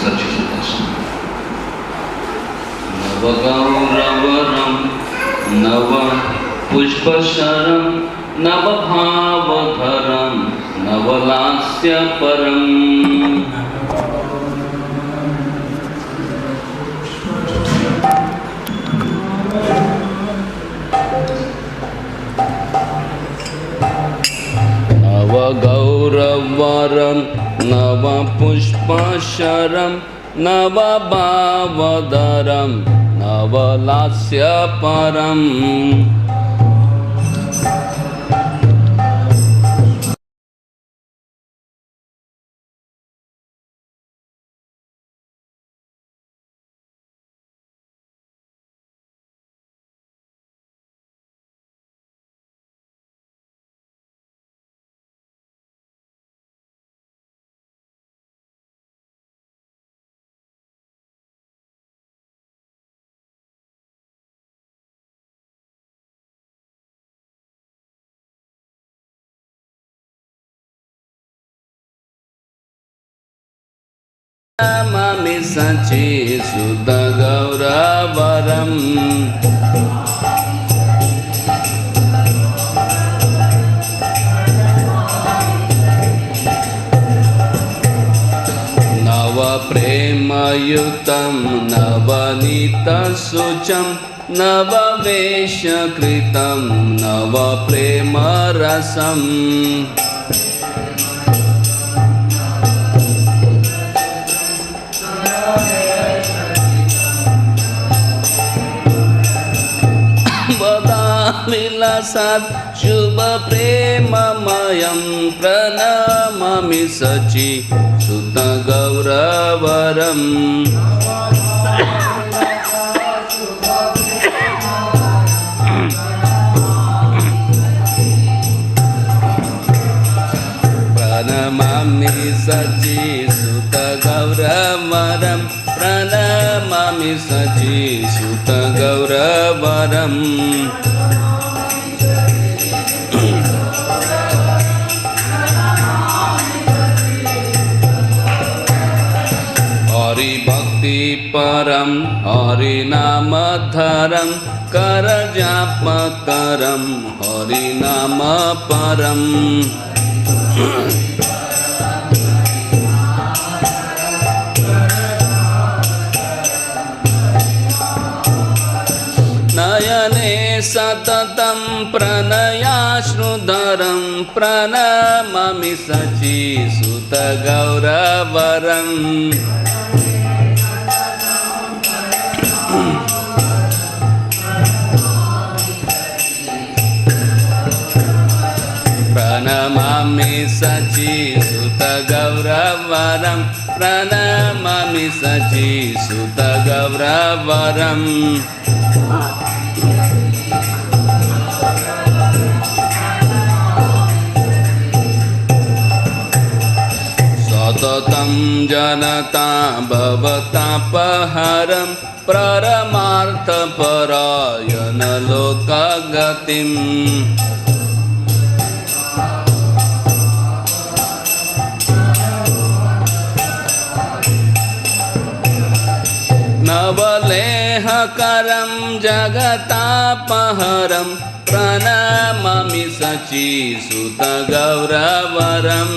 such is the custom. Navagauravaram, Nava Pushpasharam, Navabhavadharam, Navalasya Param. Navagauravaram, Navapushpasharam, Navabhavadaram, Navalasya Param. Mami Sachi Sudha Gauravaram. Nava Prema Yutam Navanita Sucham Nava Vesha Kritam Nava Prema Rasam. Vilasat Shubha Prema Mayam Pranamami Sachi Sutta Gauravaram. Pranamami Sachi Sutta Gauravaram. Pranamami Sachi Sutta Gauravaram. Hari Bhakti Param, Hari Nama Dharam, Karajapa Karam, Hari Nama Param. Nayane Satatam Pranayashrudharam, Pranamami Sachi Sutta Gauravaram. Pranamami Sachi Sutta Gauravaram. Pranamami Sachi Sutta Gauravaram. Satatam Janata Bhavata Paharam, Praramartha Parayana Lokagatim. Navaleha Karam Jagatapaharam, Pranamami Sachi Sutta Gauravaram.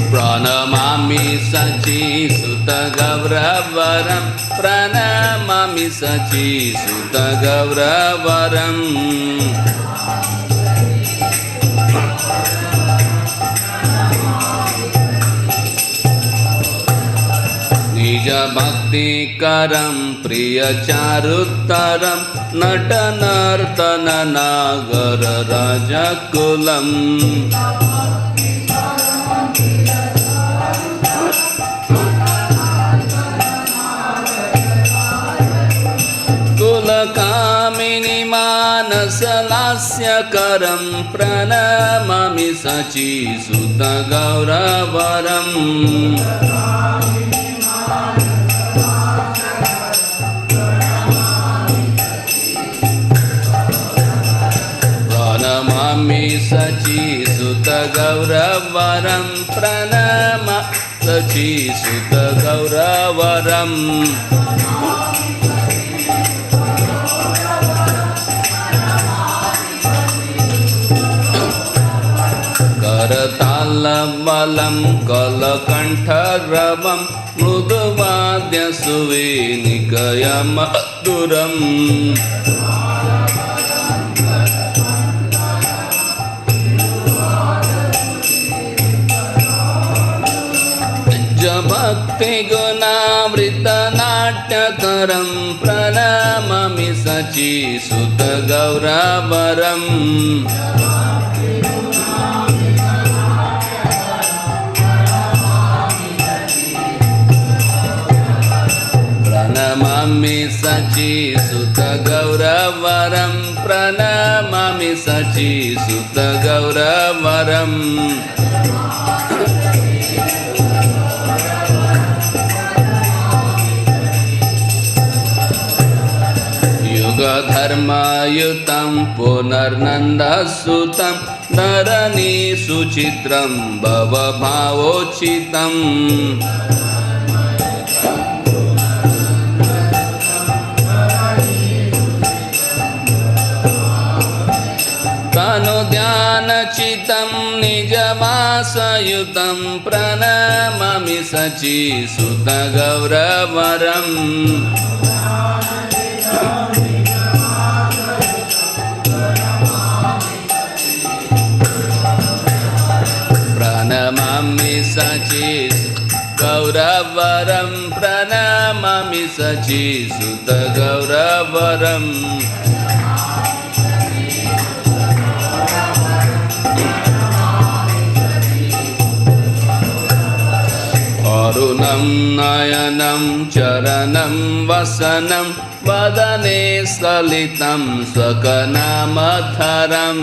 Pranamami Sachi Sutta Gauravaram. Pranamami Sachi Sutta Gauravaram. Nija Bhakti Karam Priya Charuttaram, Natanartana Nagara Rajakulam. Kulakamini Manasalasya Karam, Pranamami Sachi Sutta Gauravaram. Sachi Sutta Gauravaram Pranama Sachi Sutta Gauravaram Karatalabalam Kalakantaravam Mruduvadya Suvenikayam Aduram Bhakti Gunavrita Natyakaram Pranamami Sachi Sutta Gauravaram Pranamami Sachi Sutta Gauravaram Pranamami Sachi Sutta Gauravaram Dharma yutam punarnanda sutam narani suchitram bhava bhavochitam tanu dhyana chitam nijavasayutam pranamami sachi sutta gauravaram Pranamami Sachi Gauravaram Pranamami Sachi Sutta Gauravaram Arunam Nayanam Charanam Vasanam Vadane Salitam Sakanamatharam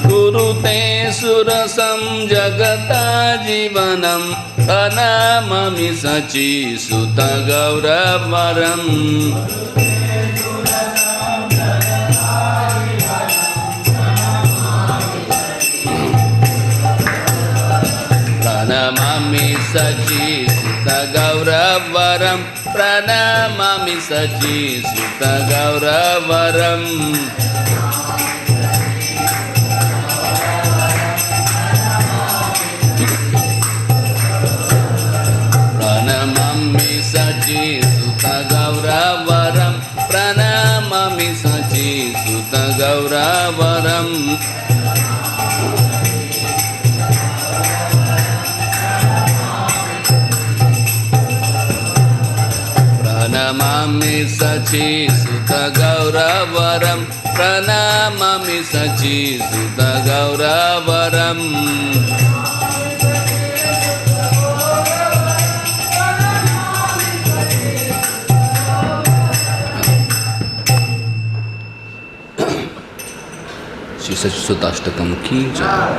Kurute surasam jagata jivanam Pranamami Sachi Sutta Gauravaram Pranamami Sachi Sutta Gauravaram Pranamami Sachi Sutta Gauravaram Pranamami Sachi Sutta Gauravaram Pranamami Sachi Sutta Gauravaram Pranamami Sachi Sutta Gauravaram Pranamami Sachi Sutta Gauravaram Shri Sachitashtakam ki jai.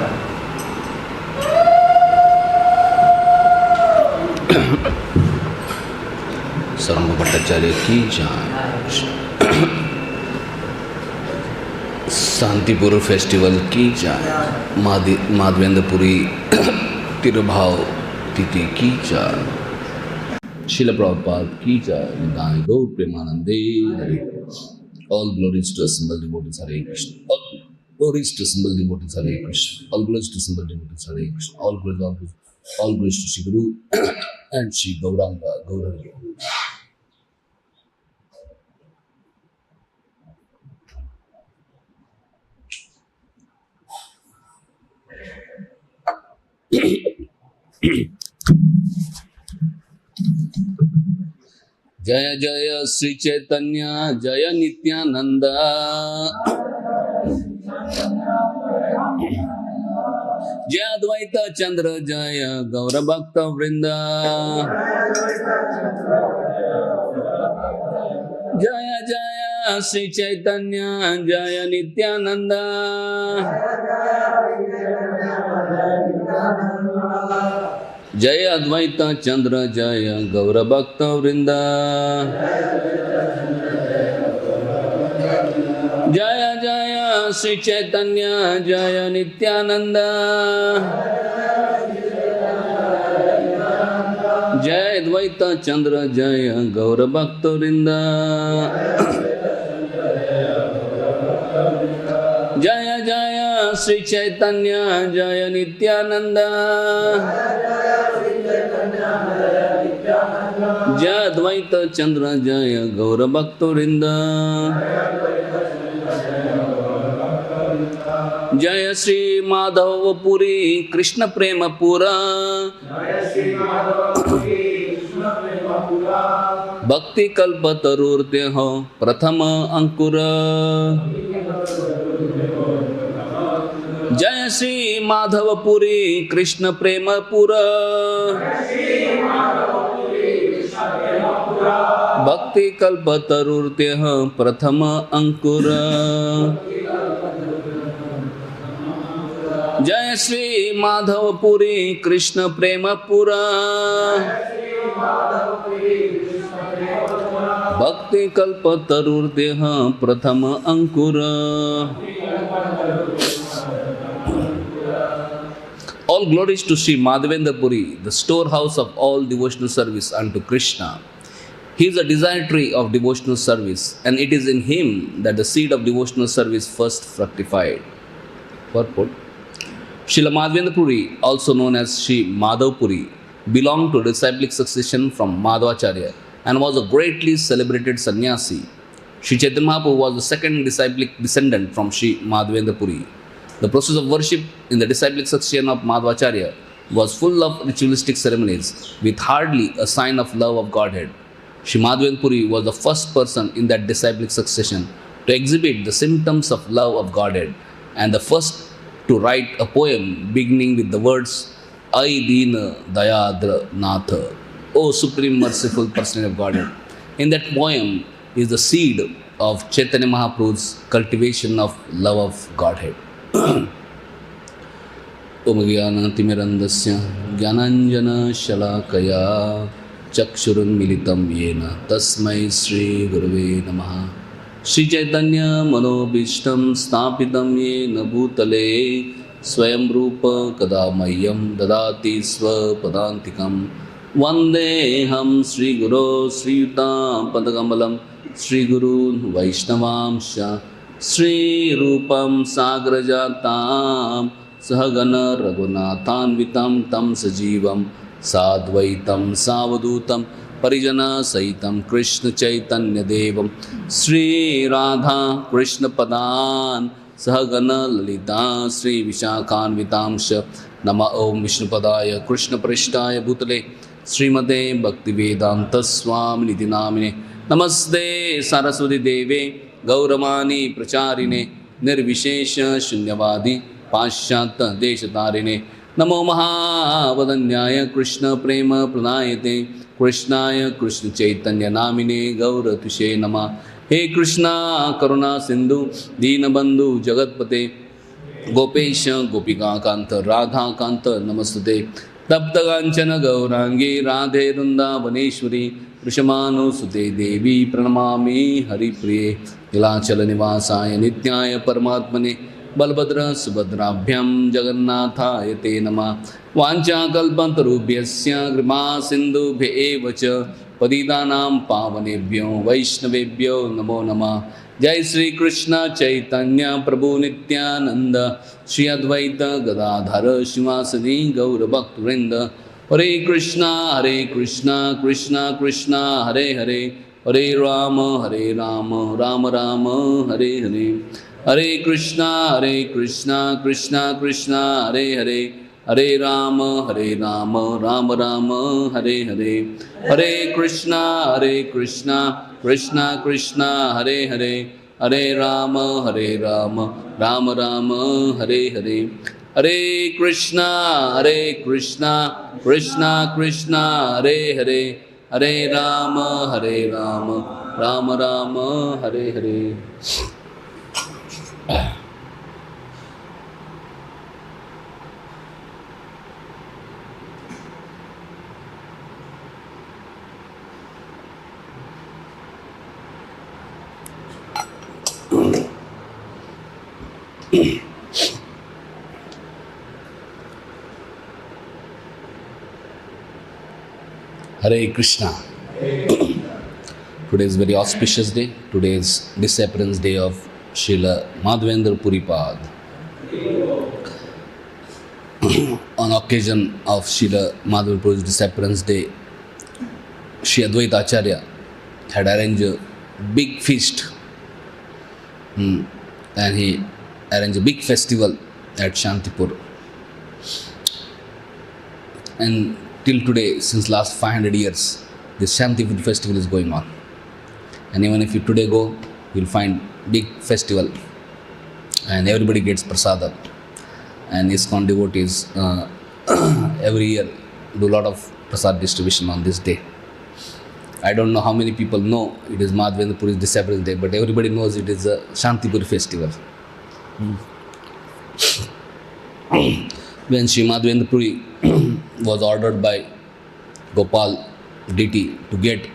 Sarma Bhattacharya ki jai. Santipur festival ki jai. Madhvendra-puri Tirubhav Titi ki jai. Srila Prabhupada ki jai. Nidai Gaur Premanande Hare. All glories to assembled devotees Hare Krishna. All glories to assembled devotees Hare Krishna. All glories to assembled devotees Hare Krishna. All glories to Shri Guru and Shri Gauranga Gauranga. Jaya Jaya Sri Chaitanya Jaya Nityananda Jaya Advaita Chandra Jaya Gaura Bhakta Vrinda Jaya Jaya Sri Chaitanya Jaya Nityananda जय अद्वैत चंद्र जय गौर भक्त वृंदा, जय जय श्री चैतन्य जय नित्यानंद, जय अद्वैत चंद्र जय गौर भक्त वृंदा, जय जय श्री चैतन्य जय नित्यानंद, जय अद्वैत चंद्र जय गौर भक्त वृंद, जय श्री माधवपुरी कृष्ण प्रेम पुरा, भक्ति कल्प तरुर्ते हो प्रथम अंकुर, जय श्री माधवपुरी कृष्ण प्रेम पुरा, भक्ति कल्प तरुर्ते हो प्रथम अंकुर, जय श्री माधवपुरी कृष्ण प्रेम पुरा, भक्ति कल्प तरुर्ते हो प्रथम अंकुर. All glories to Sri Madhavendra Puri, the storehouse of all devotional service unto Krishna. He is a desire tree of devotional service, and it is in him that the seed of devotional service first fructified. Purport. Srila Madhavendra Puri, also known as Sri Madhav Puri, belonged to a disciplic succession from Madhvacharya and was a greatly celebrated sannyasi. Sri Chaitanya Mahaprabhu was the second disciplic descendant from Sri Madhavendra Puri. The process of worship in the disciplic succession of Madhvacharya was full of ritualistic ceremonies with hardly a sign of love of Godhead. Sri Madhavendra Puri was the first person in that disciplic succession to exhibit the symptoms of love of Godhead and the first to write a poem beginning with the words Ai Deena Dayadra Natha, O Supreme Merciful Person of Godhead. In that poem is the seed of Chaitanya Mahaprabhu's cultivation of love of Godhead. Om Gyanatimmirandasya Gyananjana Shalakaya Chakshurunmilitam Yena Tasmai Shri Gurave Namaha. Shri Chaitanya Manobhishtam Sthapitam Yena Bhutale Swayam Rupa Kadamayyam Dadati Swapadantikam Vandeham Shri Guru Shri Yutam Padakamalam Shri Guru Vaishnavamsha Shri Rupam Sagrajatam Sahagana Raghunathanvitam Tam Sajivam Sadvaitam Savadutam Parijana Saitam Krishna Chaitanya Devam Shri Radha Krishna Padan Sahagana Lalita Shri Vishakhanvitamsha Nama Om Vishnupadaya Krishna Prishtaya Bhutale Srimate Bhaktivedanta Swami Niti Namine Namaste Saraswati Deve Gauramani Pracharine Nirvishesha Shunyavadi Pashyata Deshatarine Namo Mahavadanyaya Krishna Prema Pranayate Krishnaya Krishna Chaitanya Namine Gauratushe Nama. He Krishna Karuna Sindhu Deenabandhu Jagatpate Gopesha Gopika Kanta Radha Kanta Namaste Taptaganchana Gaurangi Radhe Vrindavaneshwari Vrishamanu Sute Devi Pranamami Hari Priye Nilachala Nivasaya Nityaya Paramatmane Balbhadra Subhadrabhyam Jagannathaya Te Namah. Vancha Kalpantarubhyasya Grima Sindhubhya Evacha Patitanam Pavanebhyo Vaishnavebhyo Namo Namah. Jai Sri Krishna Chaitanya Prabhu Nityananda Shri Advaita Gadadhara Shivasadi Gaura Bhaktivinoda. Hare Krishna Krishna Krishna Hare Hare Hare Rama Rama Rama Hare Hare. Hare Krishna Krishna Krishna Hare Hare Hare Rama Rama Rama Hare Hare. Hare Krishna Krishna Krishna Hare Hare Hare Rama Rama Rama Hare Hare. Hare Krishna Krishna Krishna Hare Hare Hare Rama Rama Rama Hare Hare. Hare Krishna. Today is very auspicious day. Today is disappearance day of Srila Madhavendra Puripad. On occasion of Srila Madhavendra Puri's disappearance day, Sri Advaita Acharya had arranged a big feast, and he arranged a big festival at Shantipur. And till today, since last 500 years, this Shantipur festival is going on. And even if you today go, you'll find big festival, and everybody gets prasadam. And ISKCON devotees every year do a lot of prasad distribution on this day. I don't know how many people know it is Madhavendra Puri's disappearance day, but everybody knows it is a Shantipur festival. When Sri Madhavendra Puri was ordered by Gopal deity to get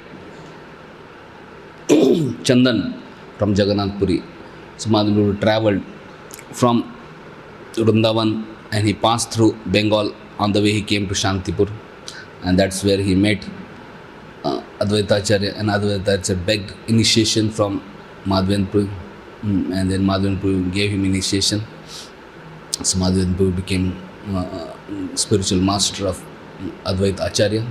Chandan from Jagannath Puri, so Madhavendra Puri travelled from Vrindavan and he passed through Bengal. On the way he came to Shantipur, and that's where he met Advaita Acharya, and Advaita Acharya begged initiation from Madhavendra Puri, and then Madhavendra Puri gave him initiation. So Madhavendra Puri became spiritual master of Advaita Acharya.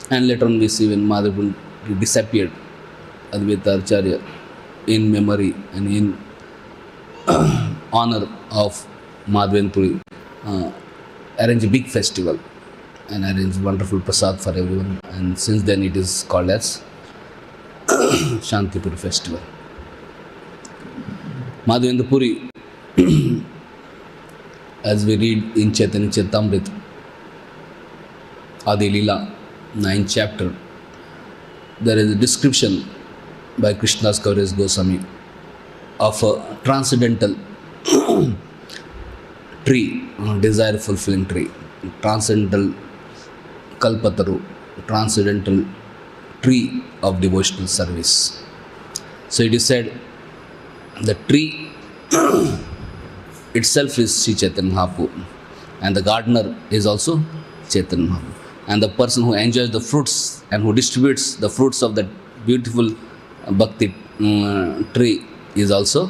And later on we see when Madhavendra Puri disappeared, Advaita Acharya, in memory and in honor of Madhavendra Puri, arranged a big festival and arranged wonderful prasad for everyone. And since then it is called as Shantipur festival. Madhavendra Puri, as we read in Chaitanya Charitamrita, Adi Leela, 9th chapter, there is a description by Krishnadas Kaviraj Goswami of a transcendental tree, desire fulfilling tree, transcendental kalpataru, transcendental tree of devotional service. So it is said the tree itself is Sri Chaitanya Mahaprabhu, and the gardener is also Chaitanya Mahaprabhu, and the person who enjoys the fruits and who distributes the fruits of that beautiful bhakti tree is also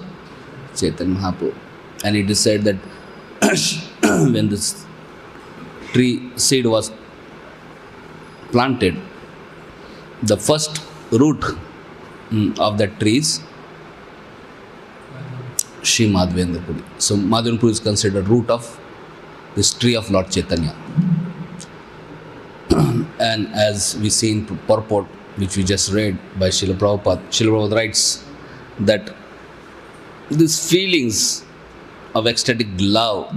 Chaitanya Mahaprabhu. And it is said that when this tree seed was planted, the first root of that tree is Sri Madhavendra Puri. So Madhavendra Puri is considered root of this tree of Lord Chaitanya. And as we see in purport, which we just read by Srila Prabhupada, Srila Prabhupada writes that these feelings of ecstatic love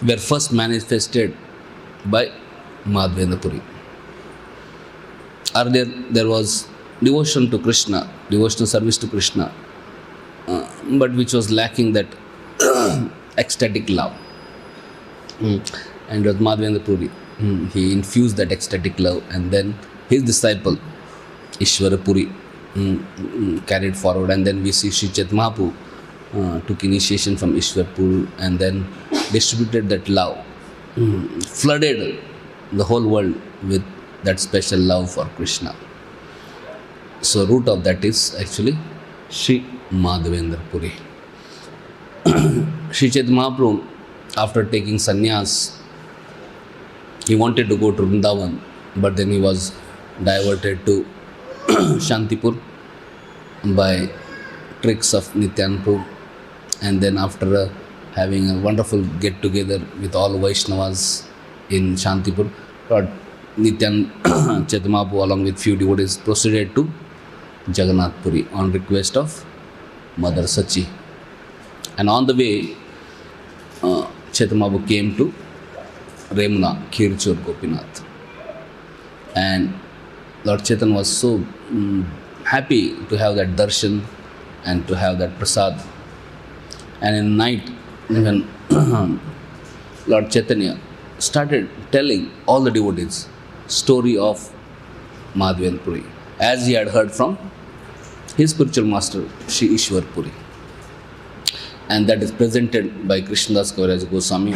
were first manifested by Madhavendra Puri. Earlier there was devotion to Krishna, devotional service to Krishna, but which was lacking that ecstatic love. And with Madhavendra Puri, he infused that ecstatic love, and then his disciple Ishwara Puri carried forward, and then we see Sri Chaitanya Mahaprabhu took initiation from Ishwara Puri and then distributed that love, flooded the whole world with that special love for Krishna. So root of that is actually Sri Madhavendra Puri. Sri Chaitanya Mahaprabhu, after taking sannyas, he wanted to go to Vrindavan, but then he was diverted to Shantipur by tricks of Nityananda Prabhu. And then after having a wonderful get-together with all Vaishnavas in Shantipur, Lord Nityananda Chaitanya Mahaprabhu along with few devotees proceeded to Jagannath Puri on request of Mother Sachi. And on the way, Chaitanya Mahaprabhu came to Remuna, Khirchur Gopinath. And Lord Chaitanya was so happy to have that darshan and to have that prasad. And in night, when Lord Chaitanya started telling all the devotees story of Madhavendra Puri, as he had heard from his spiritual master, Sri Ishwar Puri. and that is presented by Krishnadas Kaviraj Goswami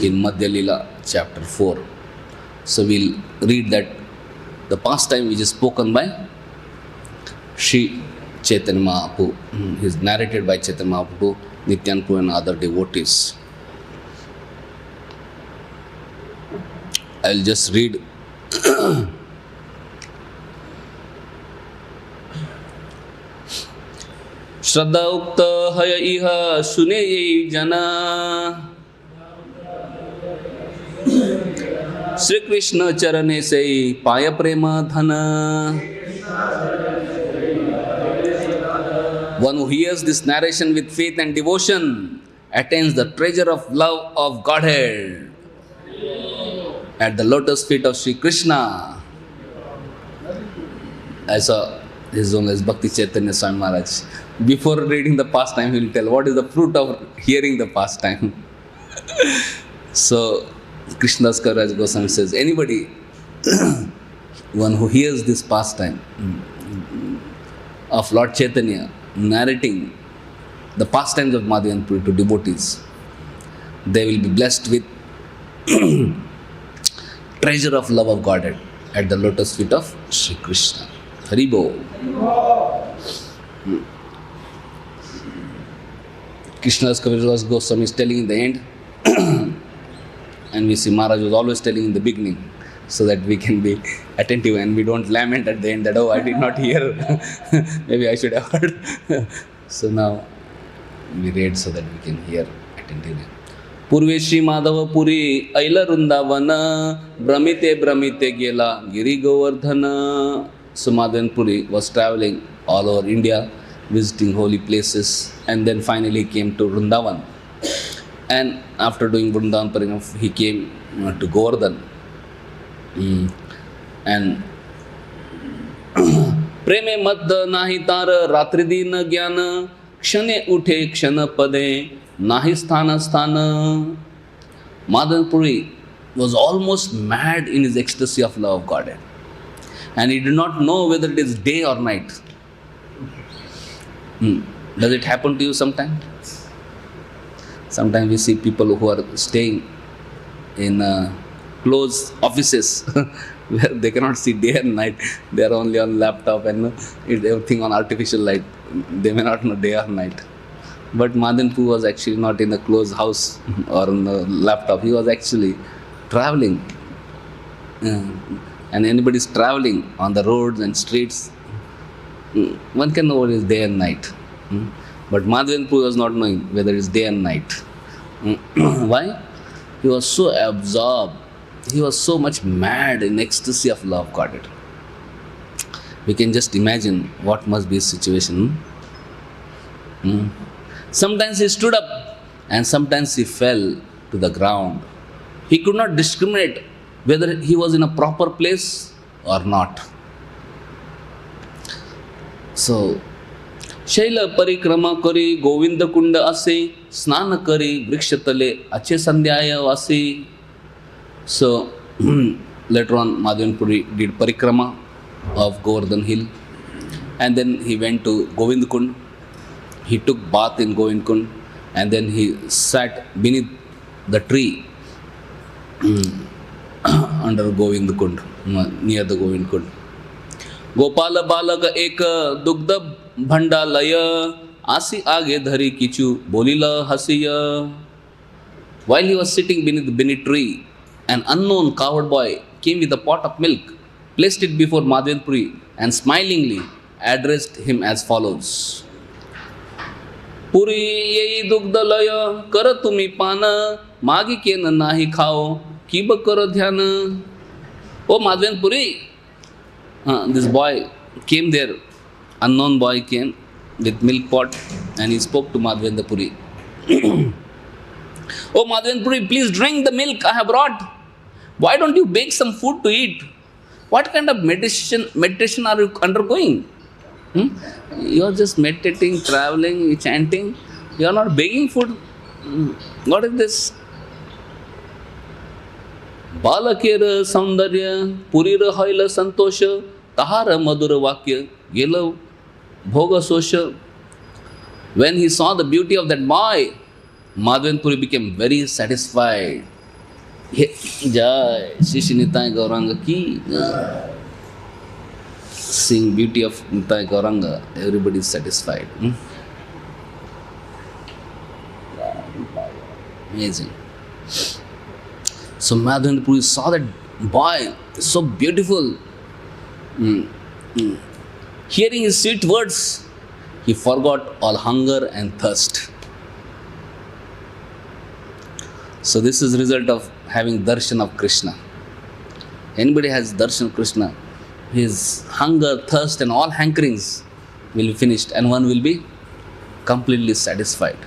in Madhya Lila chapter 4. So we'll read that the pastime which is spoken by Sri Chaitanya Mahaprabhu is narrated by Chaitanya Mahaprabhu, Nityananda Prabhu and other devotees. I'll just read. Shraddha Ukta Haya Iha Sune Jana Sri Krishna Charane Se Paya Prema Dhana. One who hears this narration with faith and devotion attains the treasure of love of Godhead at the lotus feet of Sri Krishna. I saw his own as Bhakti Chaitanya Swami Maharaj. Before reading the pastime, he will tell what is the fruit of hearing the pastime. So, Krishnadas Kaviraj Goswami says, anybody, one who hears this pastime of Lord Chaitanya narrating the pastimes of Madhya Puri to devotees, they will be blessed with treasure of love of Godhead at the lotus feet of Sri Krishna. Haribo. Krishnadas Kaviraj Goswami is telling in the end, and we see Maharaj was always telling in the beginning, so that we can be attentive and we don't lament at the end that, oh, I did not hear, maybe I should have heard. So now we read so that we can hear attentively. Purve Shri Madhava Puri Aila Rundavana Brahmite Brahmite Gela Giri Govardhana. So Madhva Puri was traveling all over India, visiting holy places, and then finally came to Vrindavan. And after doing Vrindavan Parinam, he came to Govardhan. And Preme Madda Nahi Tara Ratridina Gyana Kshane Uthe Kshana Pade Nahi Sthana Sthana. Madhva Puri was almost mad in his ecstasy of love of Godhead. And he did not know whether it is day or night. Does it happen to you sometime? Sometimes we see people who are staying in closed offices where they cannot see day and night. They are only on laptop and everything on artificial light. They may not know day or night. But Madhva Puri was actually not in a closed house or on the laptop. He was actually traveling. And anybody is traveling on the roads and streets, one can know what is day and night. But Madhva Puri was not knowing whether it is day and night. Why? He was so absorbed. He was so much mad in ecstasy of love Godhead. We can just imagine what must be his situation. Sometimes he stood up and sometimes he fell to the ground. He could not discriminate whether he was in a proper place or not. So, Shaila Parikrama Kari Govinda Kunda Ase Snana Kari Vrikshatale Ache Sandhyaya Vasi. So, later on Madhva Puri did Parikrama of Govardhan Hill, and then he went to Govind Kund. He took bath in Govind Kund, and then he sat beneath the tree under Govind Kund, near the Govind Kund. Gopala Balaga Eka Dugdha Bhandalaya Asi Age Dhari Kichu Bolila Hasiya. While he was sitting beneath the Bini tree, an unknown cowherd boy came with a pot of milk, placed it before Madhva Puri, and smilingly addressed him as follows. Puri yei dugdalaya karatumi pana magi kena nahi khao kiba karo dhyana. Oh Madhva Puri, this boy came there, unknown boy came with milk pot and he spoke to Madhva Puri. Oh Madhva Puri, please drink the milk I have brought. Why don't you bake some food to eat? What kind of meditation are you undergoing? You are just meditating, traveling, chanting. You are not baking food. What is this? Balakera Saundarya Purira Haila Santosha Tahara Madura Vakya Gela Bhoga Sosha. When he saw the beauty of that boy, Madhvendra Puri became very satisfied. Jai Shri Shri Nitai Gauranga ki jai. Seeing beauty of Nitai Gauranga, everybody is satisfied. Amazing. So Madhvendra Puri saw that boy, so beautiful. Hearing his sweet words, he forgot all hunger and thirst. So this is the result of having darshan of Krishna. Anybody has darshan of Krishna, his hunger, thirst and all hankerings will be finished and one will be completely satisfied.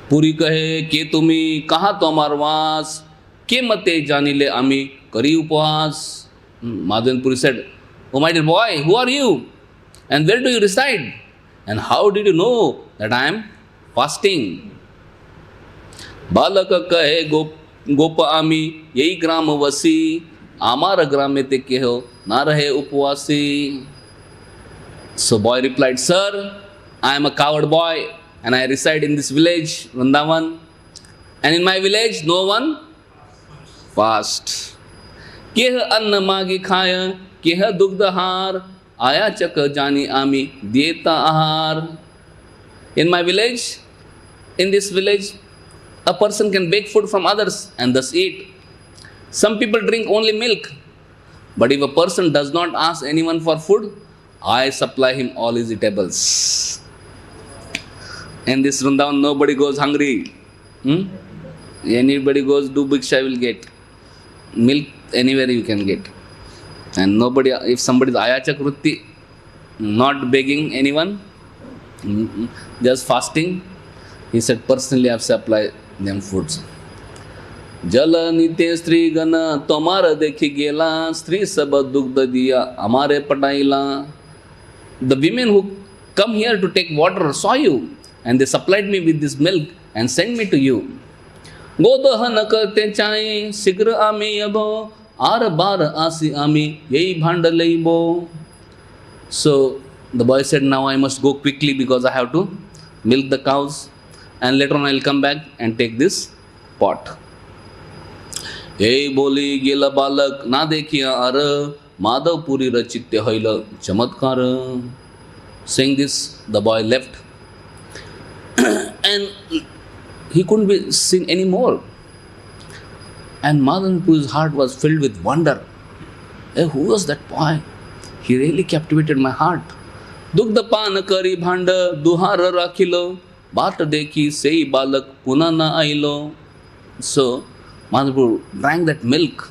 Puri kahe ke tumi kaha tomar vas ke mate janile ami kari upvas. Madhvendra Puri said, "Oh my dear boy, who are you? And where do you reside? And how did you know that I am fasting?" Balaka kahe gopa ami yei gram vasi amar grame te keho na rahe upvasi. So boy replied, "Sir, I am a coward boy and I reside in this village, Vrindavan. And in my village, no one fasts. Keh anna magi khaya, keh dugdahar, aya chak jani ami dieta ahar." In my village, in this village, a person can bake food from others and thus eat. Some people drink only milk. But if a person does not ask anyone for food, I supply him all his eatables. In this Vrindavan, nobody goes hungry. Anybody goes, do bhiksha, will get. Milk, anywhere you can get. And nobody, if somebody is ayachak vritti, not begging anyone, just fasting, he said, personally I have supplied them foods. Jala nite stri gana tomara dekhi gela, stri sabad dugdha diya amare pataila. The women who come here to take water saw you and they supplied me with this milk and sent me to you. Godahan karte chai sigra ami yabo ar bar asi ami yei bhandalaibo. So the boy said, now I must go quickly because I have to milk the cows and later on I will come back and take this pot. Hey boli gela balak na dekhiya ar Madhav Puri rachitya haila chamatkar. Saying this, the boy left and he couldn't be seen anymore. And Madhav Puri's heart was filled with wonder. Hey, who was that boy? He really captivated my heart. Dugdha pan kari bhanda duhar rakhilo baat dekhi sei balak puna na ailo. So Madhav Puri drank that milk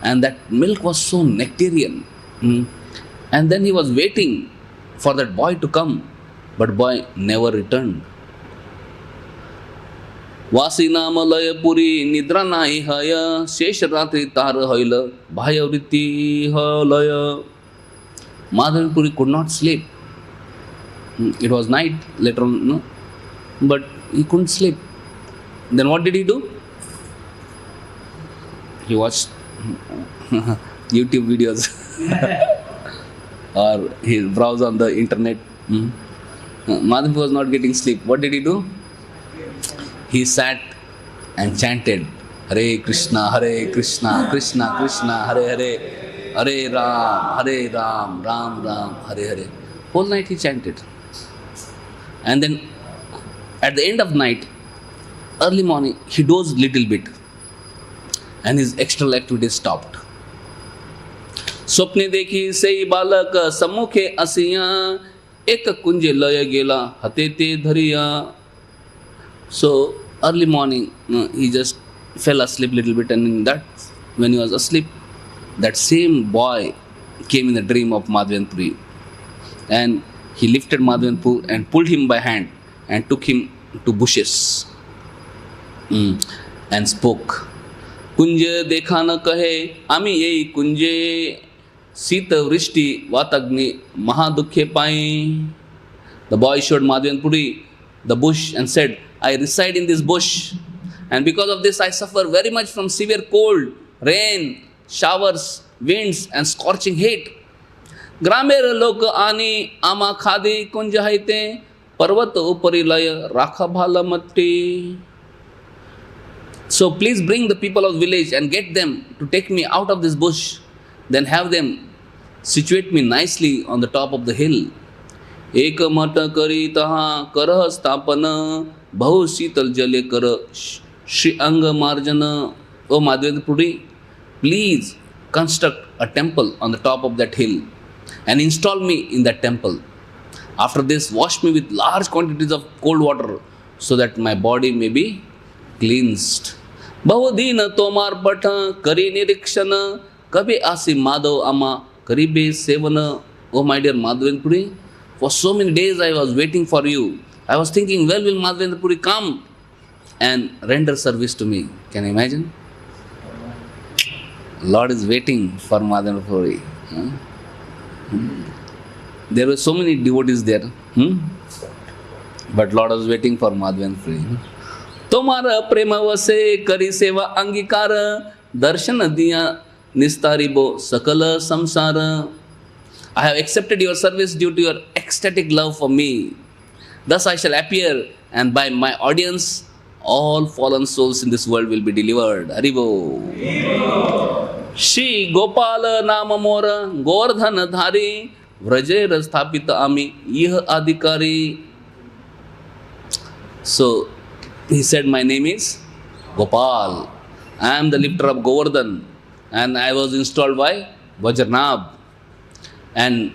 and that milk was so nectarian. And then he was waiting for that boy to come, but boy never returned. Vasi namalaya puri nidra nahi haya shesh ratri tar haila bhaya vritti halaya. Madhav Puri could not sleep. It was night later on, no? But he couldn't sleep. Then what did he do? He watched YouTube videos or he browsed on the internet. Madhav was not getting sleep. What did he do? He sat and chanted Hare Krishna, Krishna Krishna, Hare Hare, Hare Ram, Ram Ram, Hare Hare. Whole night he chanted. And then at the end of night, early morning, he dozed little bit and his external activities stopped. Swapne dekhi sei balak sammukhe asiya ek kunje laya gela hatete dhariya. So early morning, he just fell asleep little bit, and in that, when he was asleep, that same boy came in the dream of Madhvendra Puri, and he lifted Madhvendra Puri and pulled him by hand and took him to bushes and spoke. Kunja dekha na kahe ami yei kunje sita vrishti vatagni mahadukhe pai. The boy showed Madhvendra Puri the bush and said, I reside in this bush, and because of this I suffer very much from severe cold, rain, showers, winds and scorching heat. Gramer lok ani ama khadi kunja haite पर्वत उपरिलय राखा भालमट्टी. So please bring the people of village and get them to take me out of this bush. Then have them situate me nicely on the top of the hill. एक मठ करी तहा करह स्थापन बहु शीतल जले कर श्री अंग मार्जन. O Madhvendra, please construct a temple on the top of that hill and install me in that temple. After this, wash me with large quantities of cold water so that my body may be cleansed. बहुदीन तोमार पठ करी निरीक्षण कभी आसी माधव आमा करीबे seven. Oh my dear Madhvendra Puri, for so many days I was waiting for you. I was thinking, when will Madhvendra Puri come and render service to me? Can you imagine? Lord is waiting for Madhvendra Puri. There were so many devotees there. But Lord was waiting for Madhvendra Puri. तुम्हारा प्रेम वसे करी सेवा अंगीकार दर्शन दिया निस्तारिबो सकल संसार. I have accepted your service due to your ecstatic love for me. Thus I shall appear, and by my audience all fallen souls in this world will be delivered. Haribo. Shri Gopal Nama Mora Govardhan Dhari Vraje Rasthapita Ami Yeh Adhikari. So he said, my name is Gopal. I am the lifter of Govardhan, and I was installed by Vajranab. And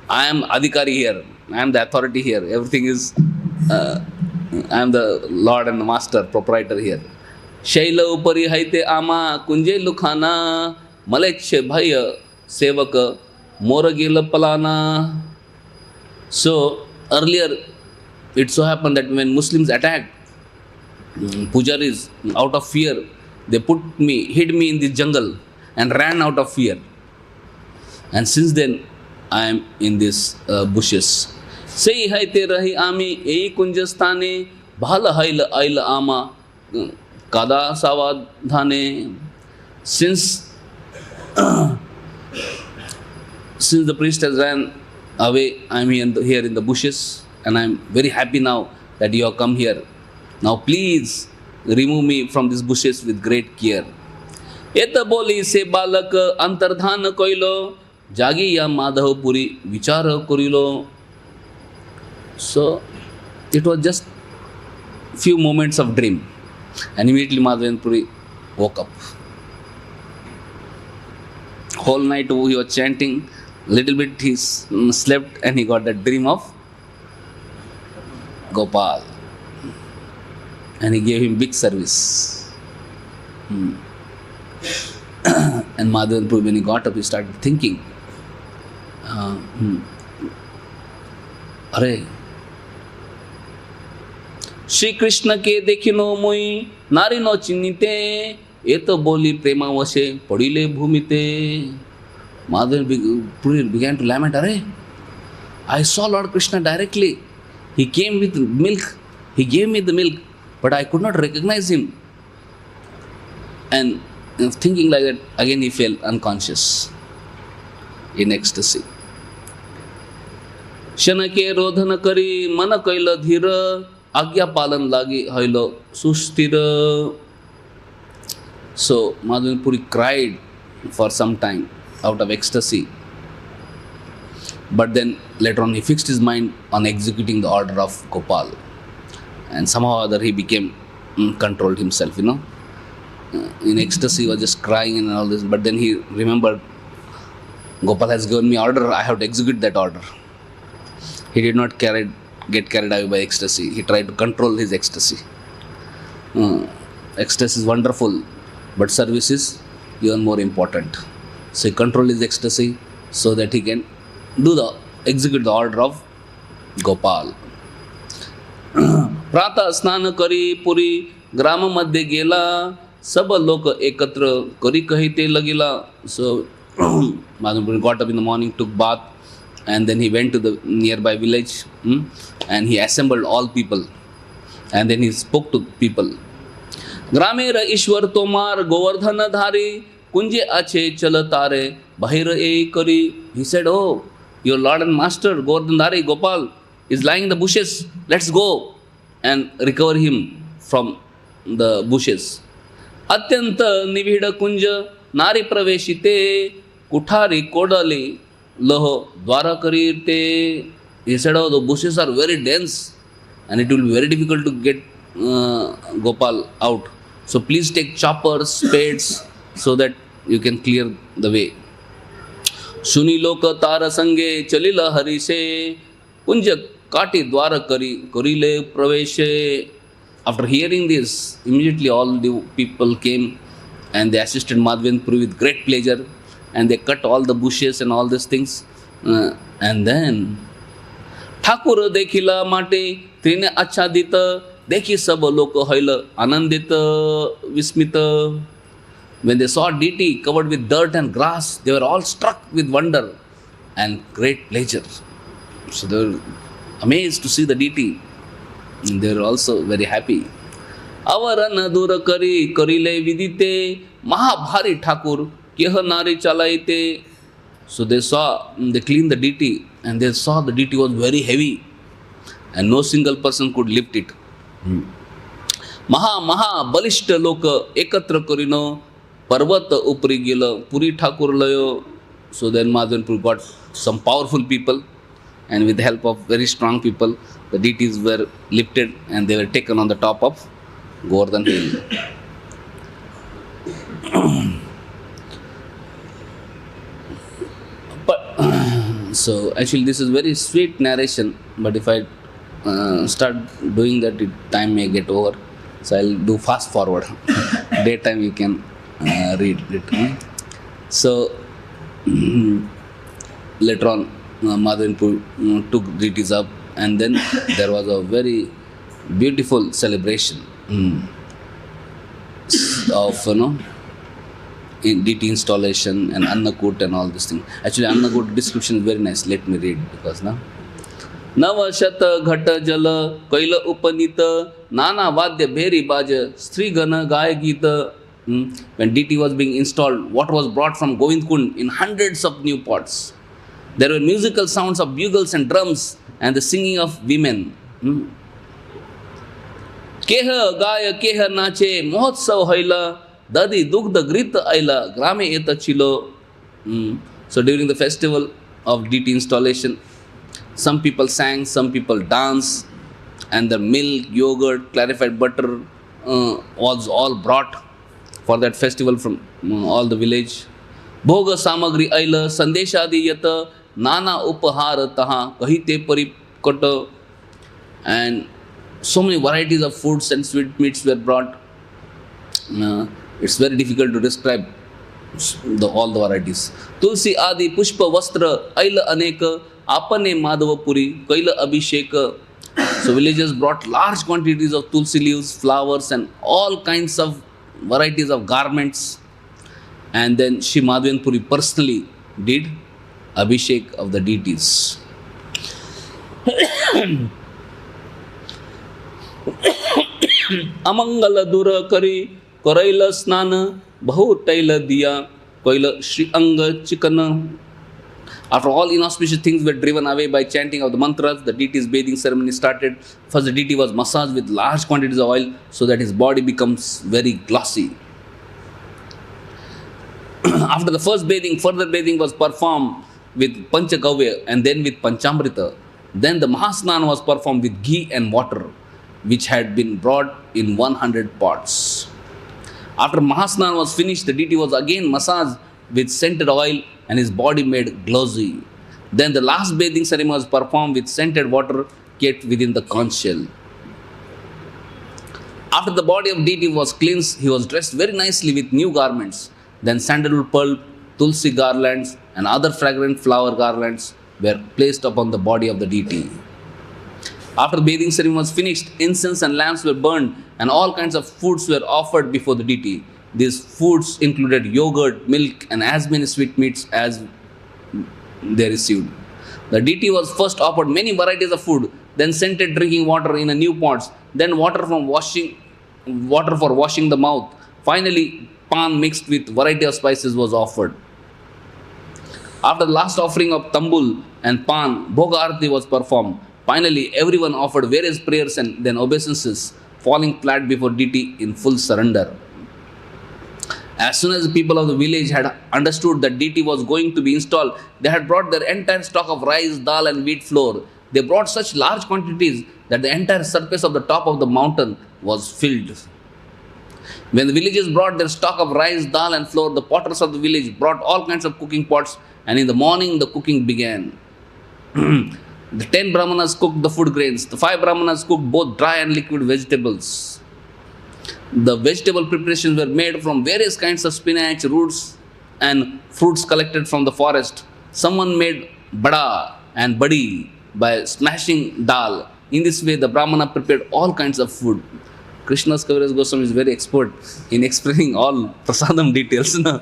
I am Adhikari here. I am the authority here. Everything is, I am the Lord and the Master, proprietor here. Shaila upari haite ama kunje lukhana malechhe bhaya sevaka mora gela palana. So earlier it so happened that when Muslims attacked pujaris, out of fear, they hid me in the jungle and ran out of fear. And since then I am in these bushes. Sei haite rahi ami ei kunjasthane bhala haila aila ama kada savadhane. Since the priest has ran away, I am here in the bushes, and I am very happy now that you have come here. Now please remove me from these bushes with great care. Eta boli se balak antardhan koilo jagi ya madhav puri vichara korilo. So it was just few moments of dream, and immediately Madhvendra Puri woke up. Whole night he was chanting, little bit he slept, and he got that dream of Gopal. And he gave him big service. And Madhvendra Puri, when he got up, he started thinking, अरे श्री कृष्ण के देखिनो मुई नारी no चिन्हिते ये तो बोली प्रेमा वशे पड़िले भूमिते. Madhvendra Puri began to lament, अरे I saw Lord Krishna directly. He came with milk. He gave me the milk, but I could not recognize him. And thinking like that, again he fell unconscious in ecstasy. शन के रोधन करी मन कैल धीर आज्ञा पालन लागी hello सुस्थिर. So Madhvendra Puri cried for some time out of ecstasy, but then later on he fixed his mind on executing the order of Gopal, and somehow or other he became controlled himself, in ecstasy he was just crying and all this, but then he remembered, Gopal has given me order, I have to execute that order. He did not get carried away by ecstasy. He tried to control his ecstasy. Ecstasy is wonderful, but service is even more important. So he controlled his ecstasy so that he can execute the order of Gopal. प्रातः स्नान करी पुरी ग्राम मध्य गेला सब लोक एकत्र करी कहिते लगिला. So Madhvendra Puri got up in the morning, took bath, and then he went to the nearby village, and he assembled all people, and then he spoke to people. ग्रामेर ईश्वर तोमार गोवर्धन धारी कुंजे आचे चल तारे bahir e kari. He said, oh, your Lord and Master Govardhan Dhari Gopal, He's lying in the bushes. Let's go and recover him from the bushes. Atyanta nivida kunja nari praveshite kuthari kodali laho dwara karirte. He said, oh, the bushes are very dense and it will be very difficult to get Gopal out. So please take choppers, spades, so that you can clear the way. Suni loka tara sange chalila harise kunja kati dwara karile praveshe. After hearing this, immediately all the people came and they assisted Madhvendra Puri with great pleasure, and they cut all the bushes and all these things. And then Thakur देखिला माटे त्रिने आच्छादित देखी सब लोक होइल आनंदित विस्मित. When they saw deity covered with dirt and grass, they were all struck with wonder and great pleasure. So they were amazed to see the deity. And they were also very happy. Avarana dura kari karile vidite mahabhari Thakur केह नारी चलाइते. So they cleaned the deity and they saw the deity was very heavy and no single person could lift it. Maha balishta loka ekatra karino parvat upri gila puri Thakur layo. So then Madhvendra got some powerful people, and with the help of very strong people, the deities were lifted and they were taken on the top of Govardhan hill. So actually this is very sweet narration, but if I start doing that, time may get over. So I'll do fast forward. Daytime you can read it. So later on, Madhvendra took deities up, and then there was a very beautiful celebration of in deity installation and Annakut and all this thing. Actually, Annakut description is very nice. Let me read, because now Navashata Ghata Jala Kaila Upanita Nana Vadya Bheri Baja Sri Gana Gaya Gita. When deity was being installed, water was brought from Govind Kund in hundreds of new pots. There were musical sounds of bugles and drums and the singing of women. Keha Gaya Keha Nache Mohotsav Haila Dadi Dugda Grita Aila Grame Eta Chilo. So during the festival of deity installation, some people sang, some people danced, and the milk, yogurt, clarified butter was all brought for that festival from all the village. Bhoga Samagri Aila Sandeshadi Yata Nana Upahara Taha Kahite Parikota. And so many varieties of foods and sweetmeats were brought. It's very difficult to describe all the varieties. Tulsi Adi Pushpa Vastra Aila Aneka Apane Madhavapuri Kaila Abhisheka. So villagers brought large quantities of tulsi leaves, flowers, and all kinds of varieties of garments. And then Shri Madhvendra Puri personally did Abhishek of the deities. Amangala Dura Kari Koraila Snana Bahu Taila Diya Koila Shri Anga Chikana. After all inauspicious things were driven away by chanting of the mantras, the deity's bathing ceremony started. First, the deity was massaged with large quantities of oil so that his body becomes very glossy. After the first bathing, further bathing was performed with Panchagavya and then with Panchamrita. Then the Mahasnan was performed with ghee and water, which had been brought in 100 pots. After Mahasnan was finished, the deity was again massaged with scented oil and his body made glossy. Then the last bathing ceremony was performed with scented water kept within the conch shell. After the body of deity was cleansed, he was dressed very nicely with new garments. Then sandalwood pulp, tulsi garlands, and other fragrant flower garlands were placed upon the body of the deity. After the bathing ceremony was finished, incense and lamps were burned, and all kinds of foods were offered before the deity. These foods included yogurt, milk, and as many sweetmeats as they received. The deity was first offered many varieties of food, then scented drinking water in a new pots, then water for washing the mouth. Finally, pan mixed with variety of spices was offered. After the last offering of tambul and pan, Bhoga Arati was performed. Finally, everyone offered various prayers and then obeisances, falling flat before deity in full surrender. As soon as the people of the village had understood that deity was going to be installed, they had brought their entire stock of rice, dal and wheat flour. They brought such large quantities that the entire surface of the top of the mountain was filled. When the villagers brought their stock of rice, dal and flour, the potters of the village brought all kinds of cooking pots, and in the morning the cooking began. The 10 brahmanas cooked the food grains. The 5 brahmanas cooked both dry and liquid vegetables. The vegetable preparations were made from various kinds of spinach, roots and fruits collected from the forest. Someone made bada and badi by smashing dal. In this way, the brahmana prepared all kinds of food. Krishna's Kaviraj Goswami is very expert in explaining all prasadam details. No?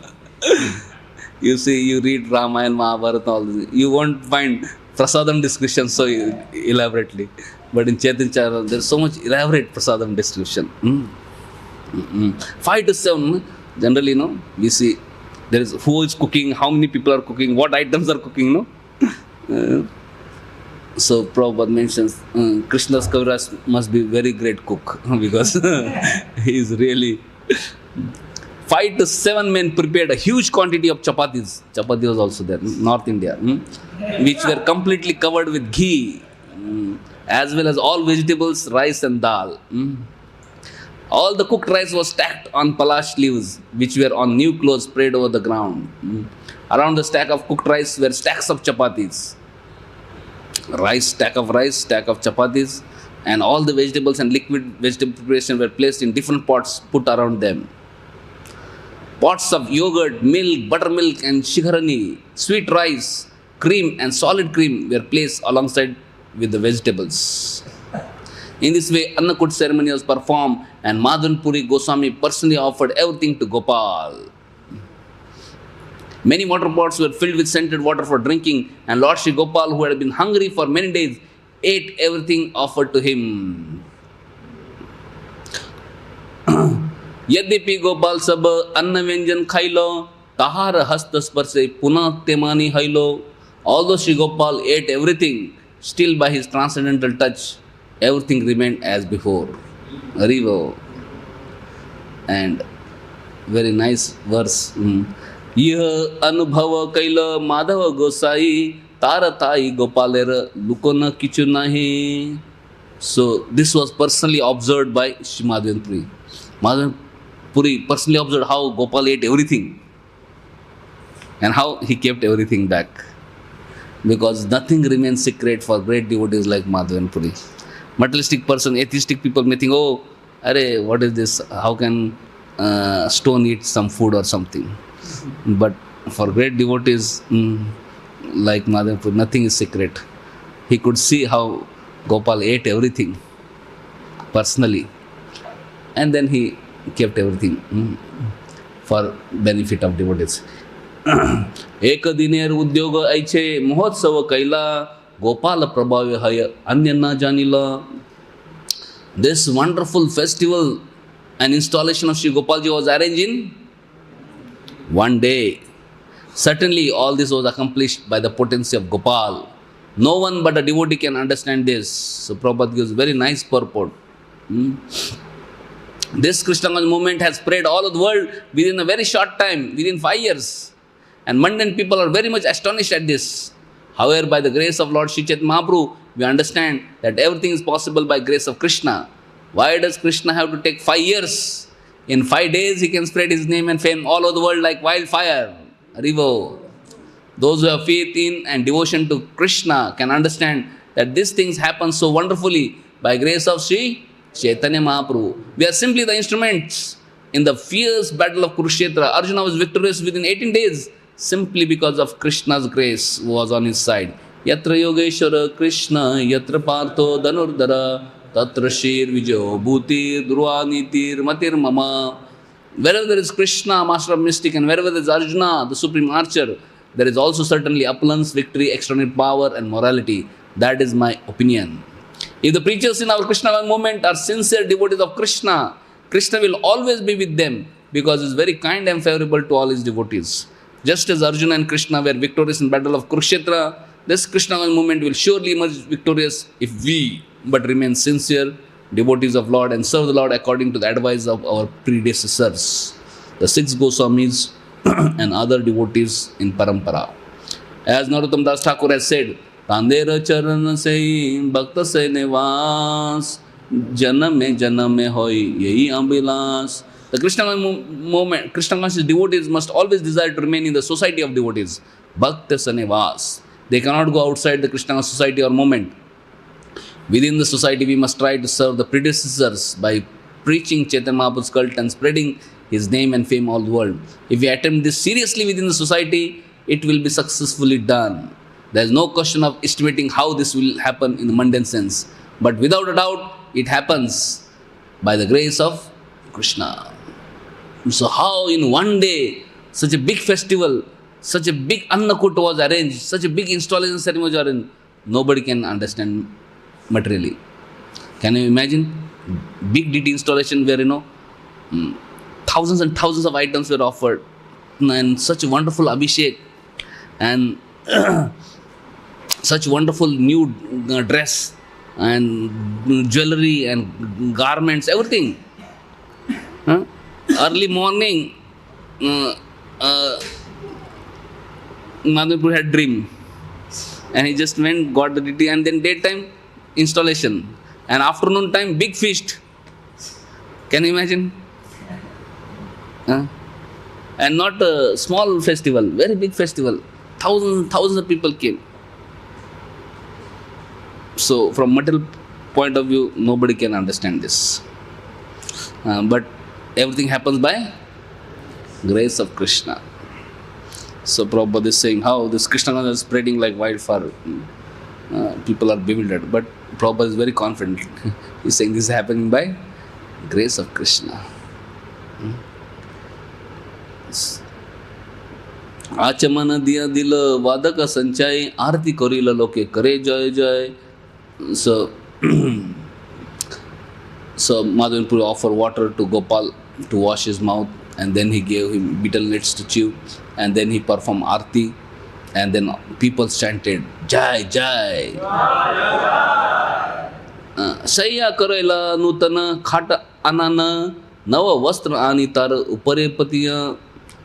You see, you read Ramayana, Mahabharata, all this. You won't find prasadam description so elaborately. But in Chaitanya Charitamrita, there is so much elaborate prasadam description. 5 to 7, generally, we see there is who is cooking, how many people are cooking, what items are cooking, So Prabhupada mentions Krishna's Kaviraj must be very great cook because he is really 5 to 7 men prepared a huge quantity of chapatis. Chapati was also there, North India, which were completely covered with ghee, as well as all vegetables, rice and dal. All the cooked rice was stacked on palash leaves, which were on new clothes spread over the ground. Around the stack of cooked rice were stacks of chapatis. Stack of chapatis, and all the vegetables and liquid vegetable preparation were placed in different pots put around them. Pots of yogurt, milk, buttermilk and shikharani, sweet rice, cream and solid cream were placed alongside with the vegetables. In this way, Annakut ceremony was performed and Madhavan Puri Goswami personally offered everything to Gopal. Many water pots were filled with scented water for drinking, and Lord Shri Gopal, who had been hungry for many days, ate everything offered to him. Yadyapi Gopal sab anna vyanjan khailo, tahara hasta sparse punah temani hailo. Although Shri Gopal ate everything, still by his transcendental touch, everything remained as before. Harivo. And very nice verse. Yah anubhava kaila madhava gosai taratai gopalera lukona kichu nahi. So this was personally observed by Shri Madhavan Puri. Madhavan Puri personally observed how Gopal ate everything and how he kept everything back. Because nothing remains secret for great devotees like Madhavan Puri. Materialistic person, atheistic people may think, oh, arey, what is this? How can stone eat some food or something? But for great devotees like Madhavan Puri, nothing is secret. He could see how Gopal ate everything personally, and then he kept everything for benefit of devotees. Ek diner udyoga aiche mahotsav kaila Gopala prabhave haya anya na janila. This wonderful festival and installation of Shri Gopalji was arranged in one day. Certainly all this was accomplished by the potency of Gopal. No one but a devotee can understand this. So Prabhupada gives very nice purport. This Krishna movement has spread all over the world within a very short time, within 5 years. And mundane people are very much astonished at this. However, by the grace of Lord Sri Chaitanya Mahaprabhu, we understand that everything is possible by grace of Krishna. Why does Krishna have to take 5 years? In 5 days, he can spread his name and fame all over the world like wildfire. Haribo. Those who have faith in and devotion to Krishna can understand that these things happen so wonderfully by grace of Sri Chaitanya Mahaprabhu. We are simply the instruments. In the fierce battle of Kurukshetra, Arjuna was victorious within 18 days simply because of Krishna's grace was on his side. Yatra Yogeshwara Krishna, Yatra Partho Dhanurdhara, Tatra Shir Vijayo Bhutir Dhruva Matir Mama. Wherever there is Krishna, master of mystic, and wherever there is Arjuna, the supreme archer, there is also certainly opulence, victory, extraordinary power and morality. That is my opinion. If the preachers in our Krishna movement are sincere devotees of Krishna, Krishna will always be with them because he is very kind and favorable to all his devotees. Just as Arjuna and Krishna were victorious in battle of Kurukshetra, this Krishna movement will surely emerge victorious if we but remain sincere devotees of Lord and serve the Lord according to the advice of our predecessors, the 6 Goswamis and other devotees in Parampara. As Narottam Das Thakur has said, Tandera charan se bhakta se nevas, janame hoi yehi ambilas. The Krishna movement, Krishna conscious devotees must always desire to remain in the society of devotees. Bhakta se nevas. They cannot go outside the Krishna society or movement. Within the society, we must try to serve the predecessors by preaching Chaitanya Mahaprabhu's cult and spreading his name and fame all the world. If we attempt this seriously within the society, it will be successfully done. There is no question of estimating how this will happen in the mundane sense. But without a doubt, it happens by the grace of Krishna. So how in one day, such a big festival, such a big Annakut was arranged, such a big installation ceremony was arranged, nobody can understand materially. Can you imagine? Big deity installation where, thousands and thousands of items were offered, and such a wonderful abhishek, and such wonderful new dress, and jewelry, and garments, everything. Early morning, Madhavpur had dream, and he just went, got the deity, and then daytime installation, and afternoon time big feast. Can you imagine? And not a small festival, very big festival. Thousands of people came. So from material point of view, nobody can understand this. But everything happens by grace of Krishna. So Prabhupada is saying how this Krishna is spreading like wildfire. People are bewildered. But Prabhupada is very confident. He is saying this is happening by grace of Krishna. Achamana diya dil vadaka sanchai arti korila loke kare jai jai. So Madhavpur offered water to Gopal to wash his mouth, and then he gave him betel nuts to chew, and then he performed arti, and then people chanted Jai Jai. Sayya karela nutana khata anana nava vastra anitar upare patiya.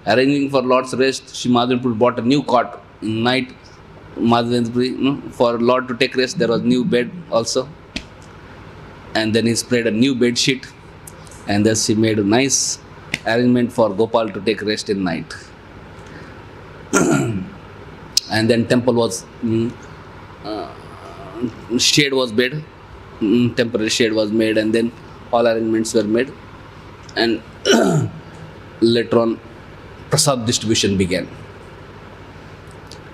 Arranging for Lord's rest, Shri Madhavpur bought a new cot in night. Madhavpur, for Lord to take rest, there was new bed also. And then he spread a new bed sheet, and thus he made a nice arrangement for Gopal to take rest in night. And then temple was shade was made, temporary shade was made, and then all arrangements were made, and later on prasad distribution began,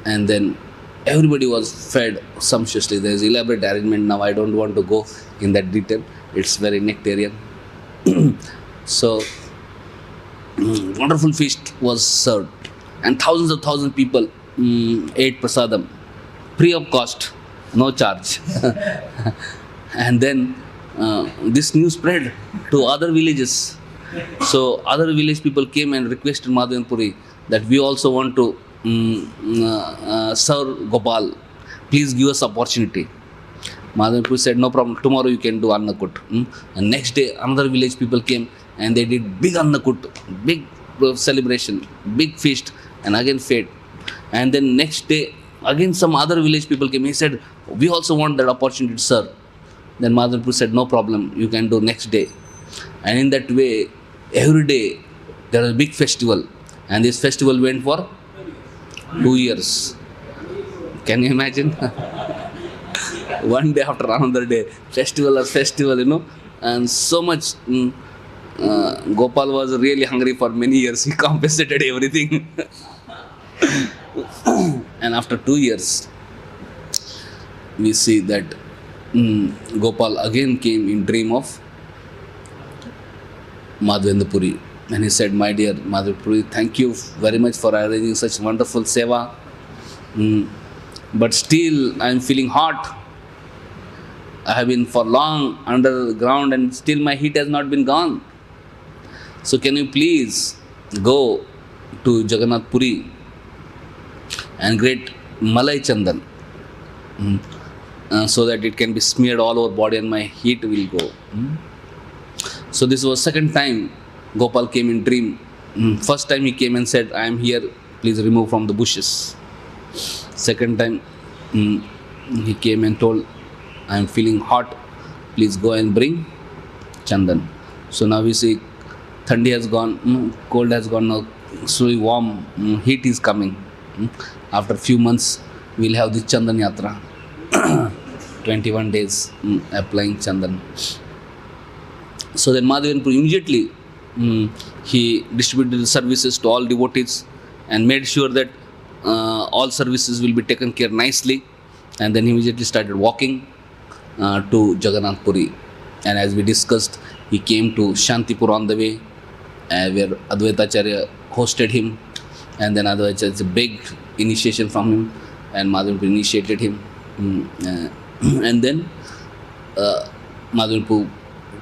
and then everybody was fed sumptuously. There is elaborate arrangement. Now I don't want to go in that detail. It's very nectarian. So wonderful feast was served, and thousands of people ate prasadam, free of cost, no charge. And then this news spread to other villages. So other village people came and requested Madhavpuri that we also want to serve Gopal. Please give us opportunity. Madhavpuri said, no problem, tomorrow you can do Annakut. And next day another village people came and they did big Annakut, big celebration, big feast, and again fed. And then next day again some other village people came. He said, we also want that opportunity to serve. Then Madhavpuri said, no problem, you can do next day. And in that way, every day there was a big festival, and this festival went for 2 years. Can you imagine? One day after another day, festival, and so much. Gopal was really hungry for many years. He compensated everything. And after 2 years, we see that Gopal again came in dream of Madhavendra, and he said, my dear Madhavendra, thank you very much for arranging such wonderful seva, but still I am feeling hot. I have been for long underground and still my heat has not been gone. So can you please go to Jagannath Puri and get Malai Chandan so that it can be smeared all over body and my heat will go. So this was second time Gopal came in dream. First time he came and said, I am here, please remove from the bushes. Second time he came and told, I am feeling hot, please go and bring chandan. So now we see Thandi has gone, cold has gone, now so warm, heat is coming. After few months we'll have the chandan yatra. 21 days applying chandan. So then Madhavan Prabhu immediately he distributed the services to all devotees and made sure that all services will be taken care nicely. And then he immediately started walking to Jagannath Puri. And as we discussed, he came to Shantipur on the way, where Advaita Acharya hosted him. And then Advaita Acharya, a big initiation from him, and Madhavan Prabhu initiated him. And then Madhavan Prabhu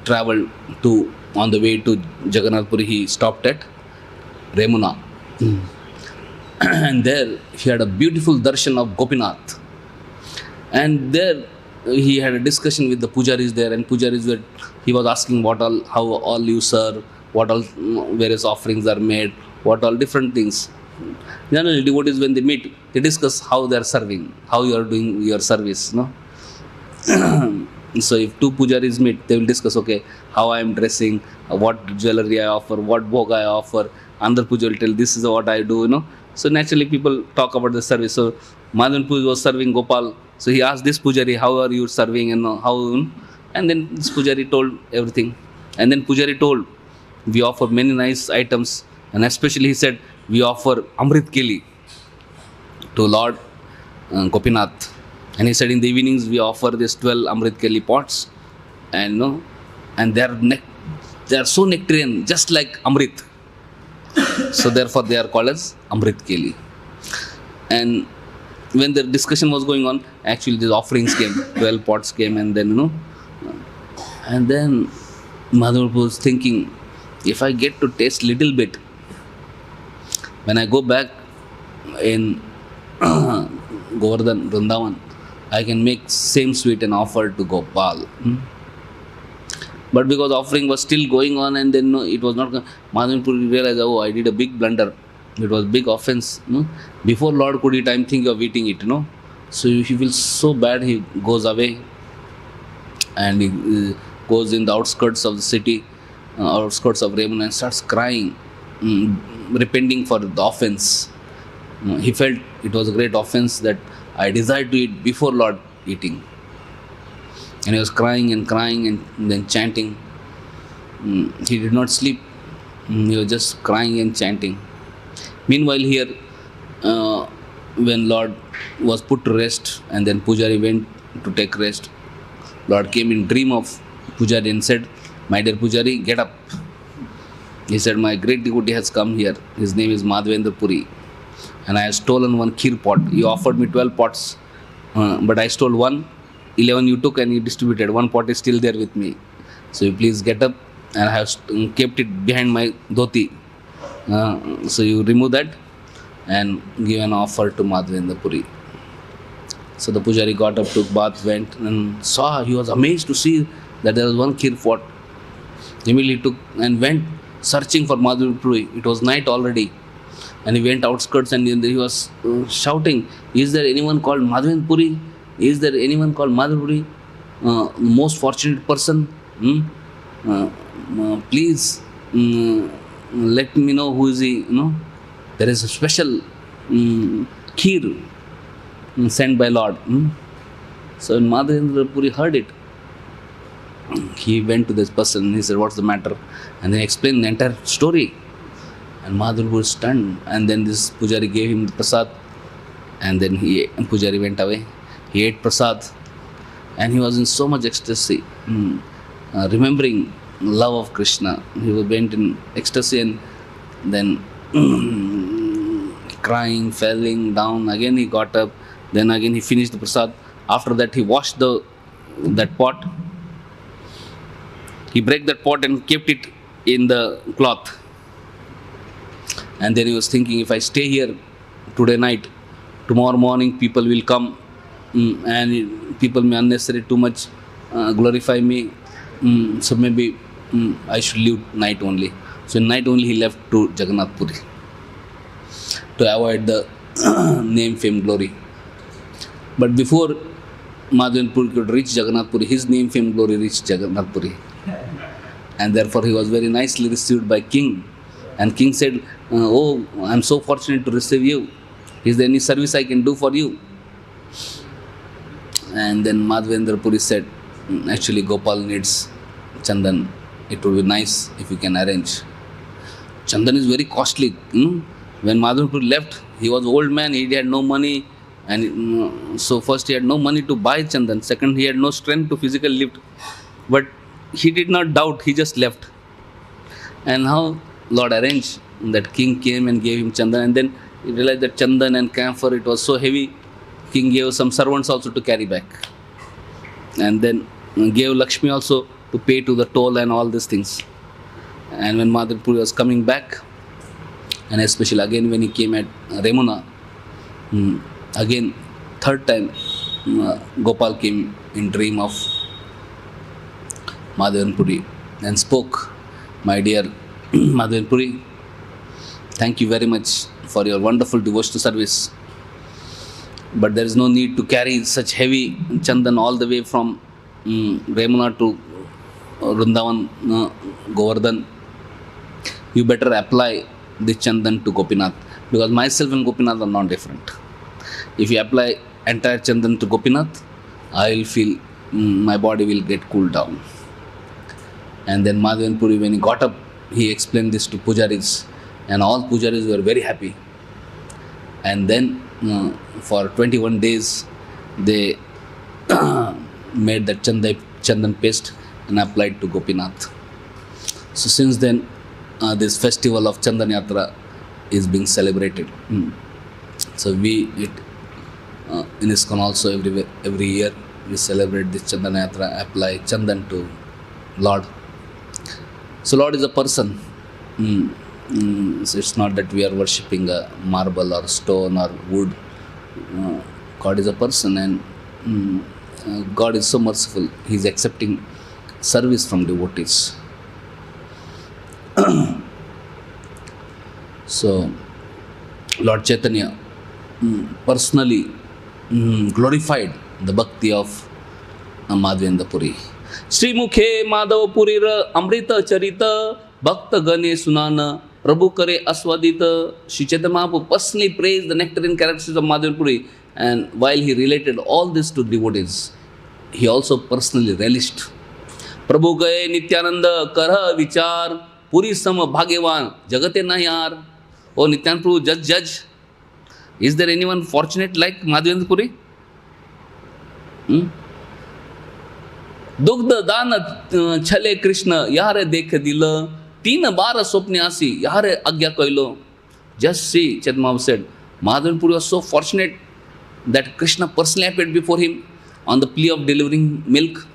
traveled to, on the way to Jagannath Puri, he stopped at Remuna. And there he had a beautiful darshan of Gopinath. And there he had a discussion with the pujaris there, and pujaris were, he was asking what all, how all you serve, what all various offerings are made, what all different things. Generally devotees, when they meet, they discuss how they are serving, how you are doing your service, no? So if two pujaris meet, they will discuss, okay, how I am dressing, what jewelry I offer, what bhog I offer. Another puja will tell, this is what I do, you know. So naturally people talk about the service. So Madhavan Prabhu was serving Gopal. So he asked this pujari, how are you serving, and how, and then this pujari told everything. And then pujari told, we offer many nice items, and especially he said, we offer Amrit Keli to Lord Gopinath. And he said, in the evenings we offer this 12 Amrit Keli pots, and and they are so nectarian, just like Amrit. So therefore they are called as Amrit Keli. And when the discussion was going on, actually these offerings came, 12 pots came, and then and then Madhavan was thinking, if I get to taste little bit, when I go back in Govardhan, Vrindavan, I can make same sweet and offer to Gopal. But because offering was still going on, and then it was not, Madhavan Prabhu realized, oh, I did a big blunder. It was big offense. Before Lord could eat, I'm thinking of eating it. So he feels so bad, he goes away and he goes in the outskirts of the city, outskirts of Raymond, and starts crying, repenting for the offense. He felt it was a great offense that I desired to eat before Lord eating. And he was crying and then chanting. He did not sleep. He was just crying and chanting. Meanwhile here, when Lord was put to rest, and then Pujari went to take rest, Lord came in dream of Pujari and said, my dear Pujari, get up. He said, my great devotee has come here. His name is Madhavendra Puri. And I have stolen one kheer pot. You offered me 12 pots, but I stole one. 11 you took and you distributed. One pot is still there with me. So you please get up, and I have kept it behind my dhoti. So you remove that and give an offer to Madhavendra Puri. So the pujari got up, took bath, went and saw. He was amazed to see that there was one kheer pot. Immediately took and went searching for Madhavendra Puri. It was night already. And he went outskirts, and he was shouting, is there anyone called Madhavendra Puri? Is there anyone called Madhavendra Puri? Most fortunate person. Please let me know who is he. There is a special kheer sent by Lord. So when Madhavendra Puri heard it, he went to this person. He said, what's the matter? And then explained the entire story. And Madhavendra was stunned. And then this pujari gave him the prasad. And then pujari went away. He ate prasad. And he was in so much ecstasy, remembering love of Krishna. He went in ecstasy, and then crying, falling down. Again he got up. Then again he finished the prasad. After that he washed that pot. He broke that pot and kept it in the cloth. And then he was thinking, if I stay here today night, tomorrow morning people will come and people may unnecessarily too much glorify me. So maybe I should leave night only. So in night only he left to Jagannath Puri to avoid the name, fame, glory. But before Madhven Puri could reach Jagannath Puri, his name, fame, glory reached Jagannath Puri. And therefore he was very nicely received by king. And king said, oh, I am so fortunate to receive you. Is there any service I can do for you? And then Madhvendra Puri said, actually Gopal needs Chandan. It would be nice if you can arrange. Chandan is very costly. When Madhvendra Puri left, he was an old man, he had no money. And so first he had no money to buy Chandan. Second, he had no strength to physically lift. But he did not doubt, he just left. And how Lord arranged that king came and gave him Chandan. And then he realized that Chandan and camphor, it was so heavy. King gave some servants also to carry back. And then gave Lakshmi also to pay to the toll and all these things. And when Madhvendra Puri was coming back, and especially again when he came at Remuna, again third time Gopal came in dream of Madhvendra Puri and spoke, my dear Madhvendra Puri, thank you very much for your wonderful devotional service. But there is no need to carry such heavy Chandan all the way from Remuna to Vrindavan, Govardhan. You better apply this Chandan to Gopinath, because myself and Gopinath are not different. If you apply entire Chandan to Gopinath, I will feel my body will get cooled down. And then Madhvendra Puri, when he got up, he explained this to Pujaris, and all Pujaris were very happy. And then for 21 days they made that Chandan paste and applied to Gopinath. So since then this festival of Chandan Yatra is being celebrated. So we in ISKCON also every year we celebrate this Chandan Yatra, apply Chandan to Lord. So Lord is a person. So it's not that we are worshipping a marble or stone or wood. God is a person, and God is so merciful. He is accepting service from devotees. So Lord Chaitanya personally glorified the bhakti of Madhvendra Puri. Sri Mukhe Madhav Purira Amrita Charita Bhakta Gane Sunana Prabhu Kare Aswadita. Sri Chaitanya Mahaprabhu personally praised the nectarine characteristics of Madhvendra Puri, and while he related all this to devotees, he also personally relished. Prabhu Gaye Nityananda Karha Vichar Puri Sam Bhagyavan Jagate Nayar. Oh Nityananda Prabhu, judge. Is there anyone fortunate like Madhvendra Puri? दुग्ध दान छले कृष्ण यारे देख दिल 3 बार स्वप्ने आसी यारे आज्ञा कइलो. Just see, Chaitanya Mahaprabhu said, Madhvendra Puri was so fortunate that Krishna personally appeared before him on the plea of delivering milk.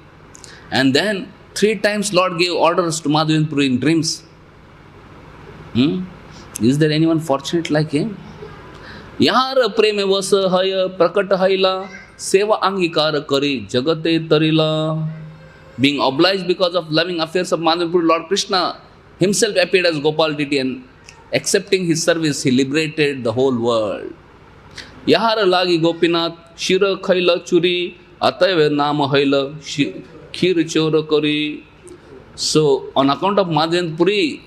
And then 3 times Lord gave orders to Madhvendra Puri in dreams. Is there anyone fortunate like him? यार प्रेम वस हय प्रकट हयला सेवा अंगीकार करी जगते तरिला. Being obliged because of loving affairs of Madhvendra Puri, Lord Krishna himself appeared as Gopal deity, and accepting his service, he liberated the whole world. Yahar lagi Gopinath shira khaila churi atayve naam haila khir chora kari. So on account of Madhvendra Puri,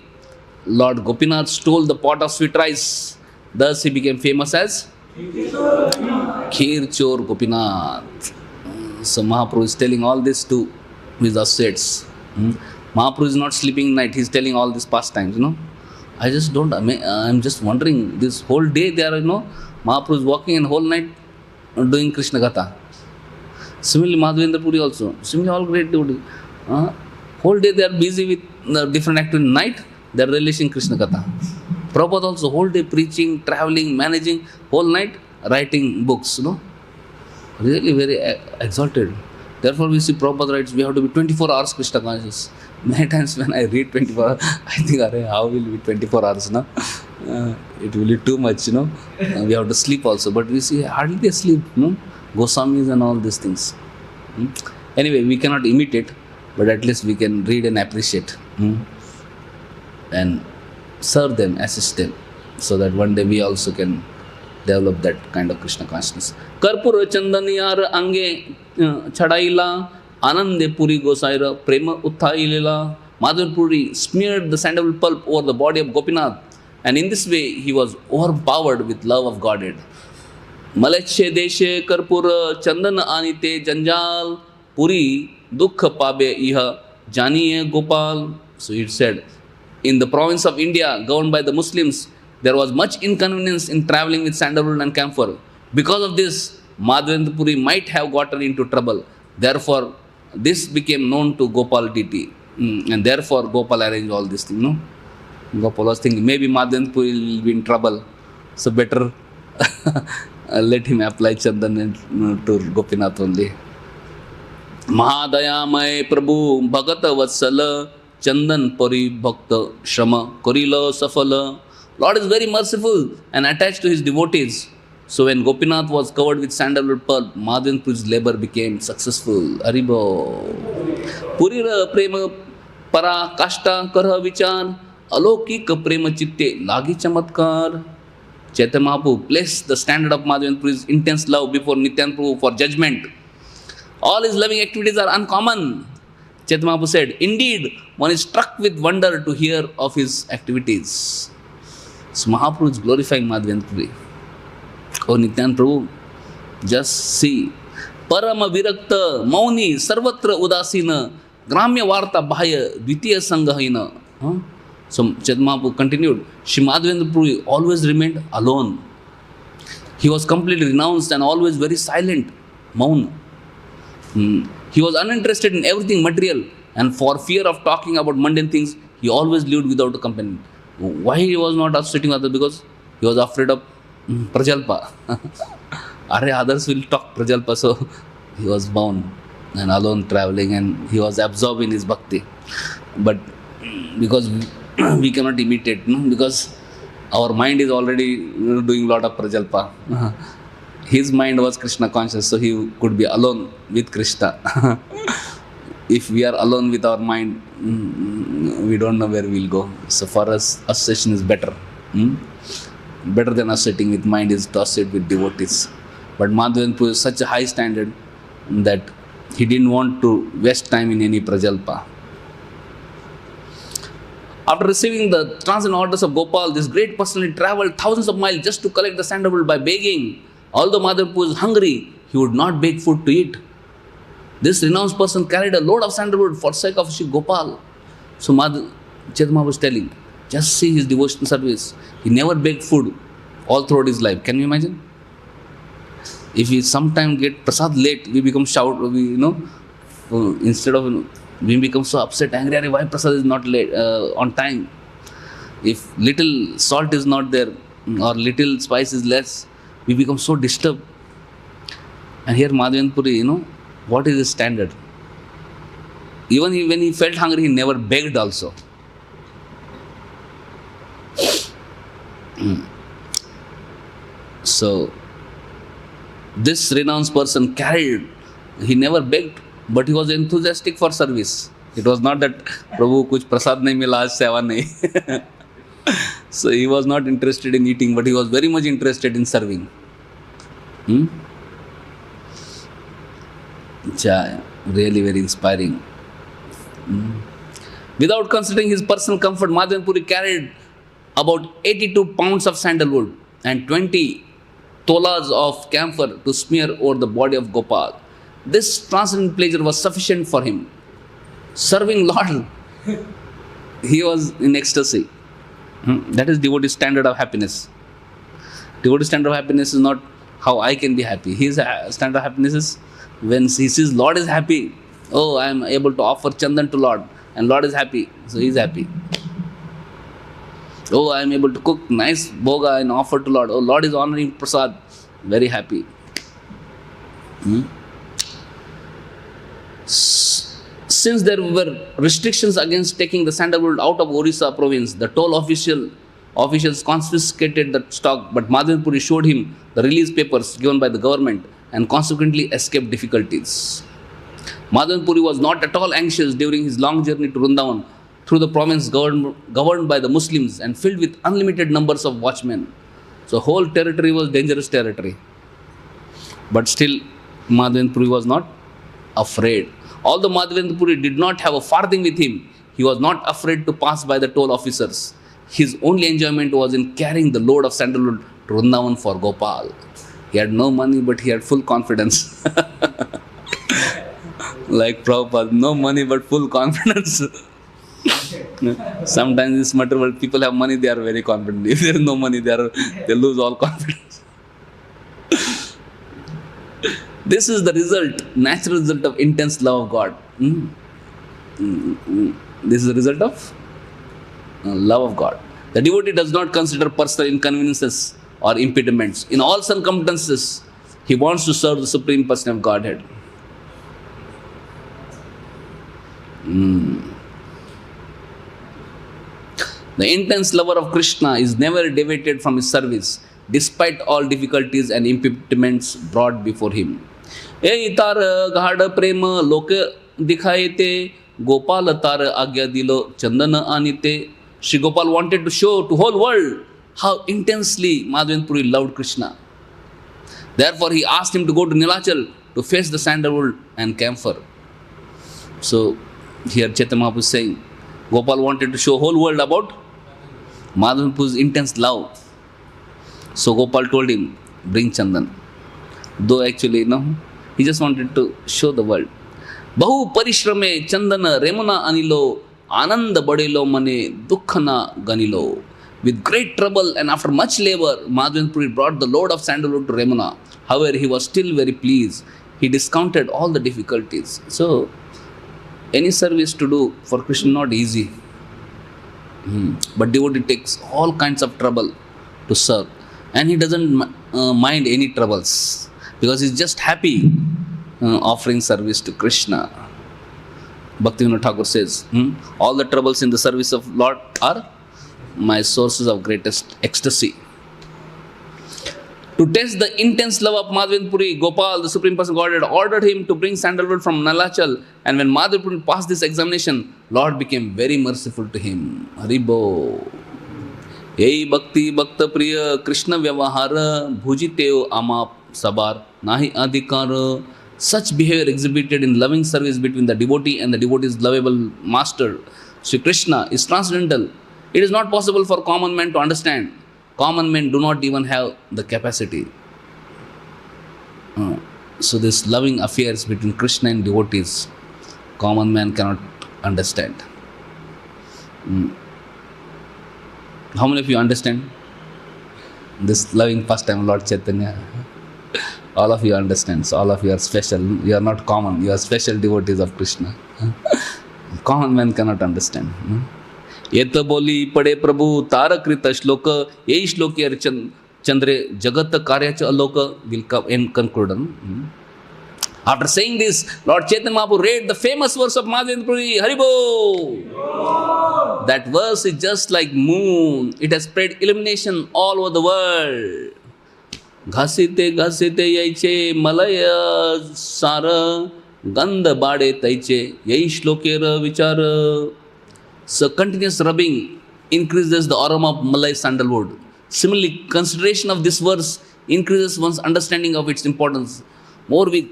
Lord Gopinath stole the pot of sweet rice. Thus he became famous as Khir Chor Gopinath. So Mahaprabhu is telling all this to his associates. Mahaprabhu is not sleeping night, he is telling all these pastimes, I just don't, I'm just wondering, this whole day they are, Mahaprabhu is walking and whole night doing Krishna Katha. Similarly, Madhvendra Puri also. Similarly, all great devotees. Whole day they are busy with different activities. Night, they are relishing Krishna Katha. Prabhupada also, whole day preaching, traveling, managing, whole night writing books, Really very exalted. Therefore, we see Prabhupada writes, we have to be 24 hours Krishna conscious. Many times when I read 24 hours, I think, how will be 24 hours, It will be too much, We have to sleep also. But we see hardly they sleep, Goswamis and all these things. Anyway, we cannot imitate, but at least we can read and appreciate. And serve them, assist them, so that one day we also can develop that kind of Krishna consciousness. Karpura chandaniyar ange chadaila anande puri gosaira prema uthailila. Madhava Puri smeared the sandalwood pulp over the body of Gopinath, and in this way he was overpowered with love of Godhead. Malache deshe karpura chandana anite janjal puri dukha pabe iha janiye Gopal. So it said, in the province of India, governed by the Muslims, there was much inconvenience in traveling with sandalwood and camphor. Because of this, Madhavendra Puri might have gotten into trouble. Therefore, this became known to Gopal deity. And therefore, Gopal arranged all these things. No? Gopal was thinking, maybe Madhavendra Puri will be in trouble. So better let him apply Chandan to Gopinath only. Mahadayamay Prabhu Bhagata Vatsala Chandan Pari Bhakta Shrama Korila Safala. Lord is very merciful and attached to his devotees. So when Gopinath was covered with sandalwood pulp, Madhavendra Puri's labor became successful. Haribo. Purira prema para kashta karha vichar alokika prema chitte lagi chamatkar. Chaitanya Mahaprabhu placed the standard of Madhavendra Puri's intense love before Nityananda Prabhu for judgment. All his loving activities are uncommon. Chaitanya Mahaprabhu said, indeed, one is struck with wonder to hear of his activities. So Mahaprabhu is glorifying Madhavendra Puri. Oh Nityananda Prabhu, just see. Parama virakta mauni sarvatra udasina gramya varta bhaya dvitiya sangahina. So Chaitanya Mahaprabhu continued, Shri Madhavendra Puri always remained alone. He was completely renounced and always very silent, maun. He was uninterested in everything material, and for fear of talking about mundane things, he always lived without a companion. Why he was not associating others? Because he was afraid of Prajalpa. Others will talk Prajalpa, so he was bound and alone traveling, and he was absorbed in his bhakti. But because we cannot imitate, because our mind is already doing a lot of Prajalpa. His mind was Krishna conscious, so he could be alone with Krishna. If we are alone with our mind, we don't know where we'll go. So for us, association is better. Better than associating with mind is to associate with devotees. But Madhavendra Puri is such a high standard that he didn't want to waste time in any prajalpa. After receiving the transient orders of Gopal, this great personality travelled thousands of miles just to collect the sandalwood by begging. Although Madhavendra Puri was hungry, he would not beg food to eat. This renounced person carried a load of sandalwood for sake of Shri Gopal. So Chaitanya was telling, just see his devotional service. He never begged food all throughout his life. Can you imagine? If we sometimes get prasad late, we become instead of we become so upset, angry, why prasad is not late on time. If little salt is not there or little spice is less, we become so disturbed. And here Madhavendra Puri, what is his standard? Even when he felt hungry, he never begged also. So, this renounced person he never begged, but he was enthusiastic for service. It was not that, Prabhu, kuch prasad nahi mila, aaj seva nahi. So, he was not interested in eating, but he was very much interested in serving. Really very inspiring. Without considering his personal comfort, Madhavendra Puri carried about 82 pounds of sandalwood and 20 tolas of camphor to smear over the body of Gopal. This transcendent pleasure was sufficient for him. Serving Lord, he was in ecstasy. That is devotee standard of happiness. Devotee standard of happiness is not how I can be happy. His standard of happiness is when he sees Lord is happy. Oh, I am able to offer chandan to Lord, and Lord is happy, so he is happy. Oh, I am able to cook nice bhoga and offer to Lord. Oh, Lord is honoring prasad, very happy. Since there were restrictions against taking the sandalwood out of Orissa province, the toll officials confiscated the stock, but Madhavendra Puri showed him the release papers given by the government, and consequently escaped difficulties. Madhavan Puri was not at all anxious during his long journey to Vrindavan through the province governed by the Muslims and filled with unlimited numbers of watchmen. So whole territory was dangerous territory. But still Madhavan Puri was not afraid. Although Madhavan Puri did not have a farthing with him, he was not afraid to pass by the toll officers. His only enjoyment was in carrying the load of sandalwood to Vrindavan for Gopal. He had no money, but he had full confidence. Like Prabhupada, no money but full confidence. Sometimes in this material world, people have money, they are very confident. If there is no money, they lose all confidence. This is the result, natural result of intense love of God. This is the result of love of God. The devotee does not consider personal inconveniences or impediments. In all circumstances, he wants to serve the Supreme Person of Godhead. The intense lover of Krishna is never deviated from his service, despite all difficulties and impediments brought before him. Ei tar gahad prema loke dikhayete, Gopal tar agya dilo chandana anite. Shri Gopal wanted to show to whole world how intensely Madhavan Puri loved Krishna. Therefore, he asked him to go to Nilachal to face the sandalwood and camphor. So, here Chaitanya Mahaprabhu is saying, Gopal wanted to show whole world about Madhavan Puri's intense love. So, Gopal told him, bring Chandan. Though actually, he just wanted to show the world. Bahu parishrame Chandana remana anilo, Ananda badelo mane dukkhana ganilo. With great trouble and after much labor, Madhavan Puri brought the load of sandalwood to Remana. However, he was still very pleased. He discounted all the difficulties. So, any service to do for Krishna not easy. But devotee takes all kinds of trouble to serve. And he doesn't mind any troubles. Because he's just happy offering service to Krishna. Bhaktivinoda Thakur says, all the troubles in the service of Lord are my sources of greatest ecstasy. To test the intense love of Madhavan Puri, Gopal, the Supreme Person of Godhead, ordered him to bring sandalwood from Nilachal. And when Madhavan Puri passed this examination, Lord became very merciful to him. Haribo. Yei bhakti bhakta priya Krishna vyavahara bhujiteo amap sabar nahi adhikara. Such behavior exhibited in loving service between the devotee and the devotee's lovable master, Sri Krishna, is transcendental. It is not possible for common men to understand. Common men do not even have the capacity. So this loving affairs between Krishna and devotees, common man cannot understand. How many of you understand this loving pastime, Lord Chaitanya? All of you understand. So all of you are special. You are not common. You are special devotees of Krishna. Common man cannot understand. Yeta boli pade Prabhu tarakrita shloka. Yei shlokir chandre jagat karya cha aloka will come in conclusion. After saying this, Lord Chaitanya Mahaprabhu read the famous verse of Madhavan Puri, Haribo. That verse is just like moon. It has spread illumination all over the world. Ghasite ghasite yaiche malaya sara gandha bade taiche yai shlokera vichara. So continuous rubbing increases the aroma of Malay sandalwood. Similarly, consideration of this verse increases one's understanding of its importance. More we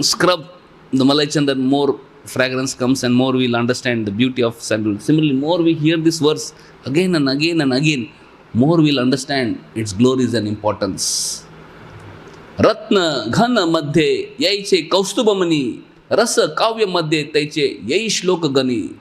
scrub the Malay Chandan, more fragrance comes and more we'll understand the beauty of sandalwood. Similarly, more we hear this verse again and again and again, more we'll understand its glories and importance. Ratna ghana madhye yaiche kaustubamani rasa kavya madhye taiche yai shloka gani.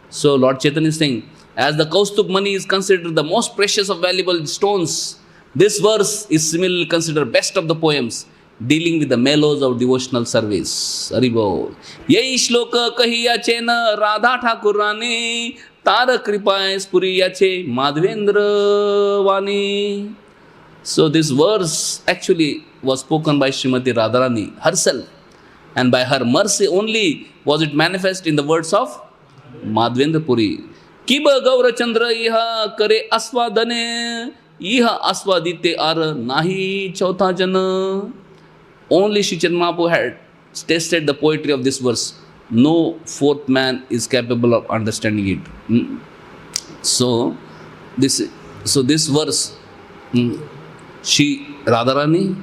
So Lord Chaitanya is saying, as the Kaustubh Mani is considered the most precious of valuable stones, this verse is similarly considered best of the poems dealing with the mellows of devotional service. Haribo. Yai shloka kahiya chena Radha Thakur Rani Tara kripa spuriya che Madhavendra Vani. So this verse actually was spoken by Srimati Radharani herself, and by her mercy only was it manifest in the words of Madhavendra Puri. Kiba Gaura Chandra iha kare aswadane iha aswadite ar nahi chautha jana. Only Sri Chaitanya Mahaprabhu had tasted the poetry of this verse. No fourth man is capable of understanding it. So this verse, Shri Radharani,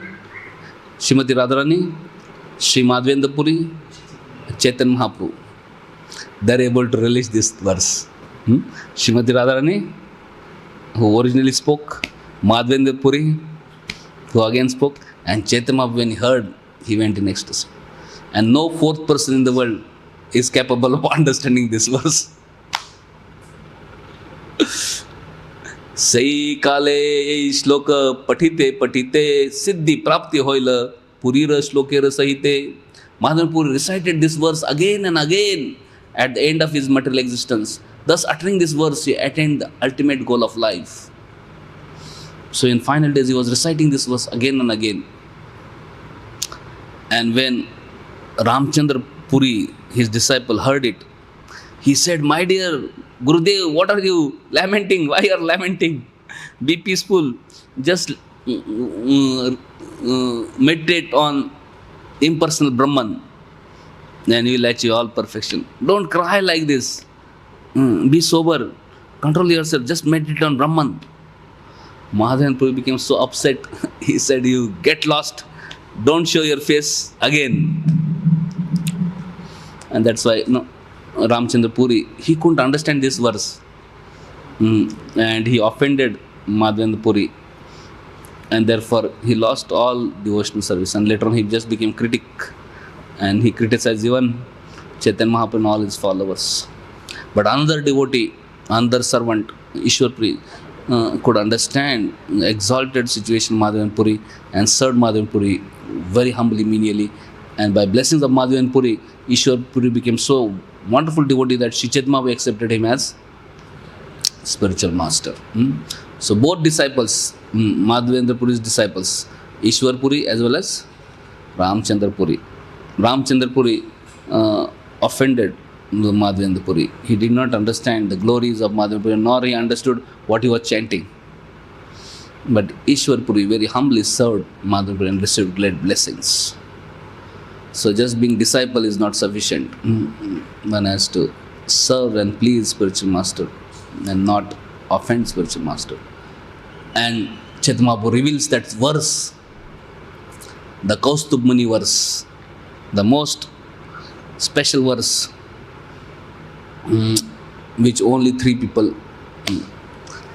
Srimati Radharani, Shri Madhvendra Puri, Chaitanya Mahaprabhu, they are able to release this verse. Srimati Radharani, who originally spoke, Madhvendra Puri, who again spoke, and Chaitanya Mahaprabhu, when he heard, he went in ecstasy. And no fourth person in the world is capable of understanding this verse. Sai kale ei shloka patite siddhi prapti hoila purira shlokera sahite. Madhvendra Puri recited this verse again and again at the end of his material existence. Thus, uttering this verse, he attained the ultimate goal of life. So, in final days, he was reciting this verse again and again. And when Ramchandra Puri, his disciple, heard it, he said, "My dear Gurudev, what are you lamenting? Why are you lamenting? Be peaceful. Just meditate on impersonal Brahman, and he will achieve all perfection. Don't cry like this. Be sober. Control yourself. Just meditate on Brahman." Madhvendra Puri became so upset. He said, "You get lost. Don't show your face again." And that's why Ramchandra Puri, he couldn't understand this verse. And he offended Madhvendra Puri. And therefore, he lost all devotional service. And later on, he just became critic. And he criticized even Chaitanya Mahaprabhu and all his followers. But another devotee, another servant, Ishwar Puri, could understand the exalted situation of Madhvendra Puri and served Madhvendra Puri very humbly, menially. And by blessings of Madhvendra Puri, Ishwar Puri became so wonderful devotee that Sri Chaitanya Mahaprabhu accepted him as spiritual master. So both disciples, Madhvendra Puri's disciples, Ishwar Puri as well as Ramchandra Puri. Ramchandra Puri offended Madhvendra Puri. He did not understand the glories of Madhvendra Puri, nor he understood what he was chanting. But Ishwar Puri very humbly served Madhvendra Puri and received great blessings. So just being disciple is not sufficient. One has to serve and please spiritual master and not offend spiritual master. And Chaitanya Mahaprabhu reveals that verse, the Kaustubh Muni verse, the most special verse, which only 3 people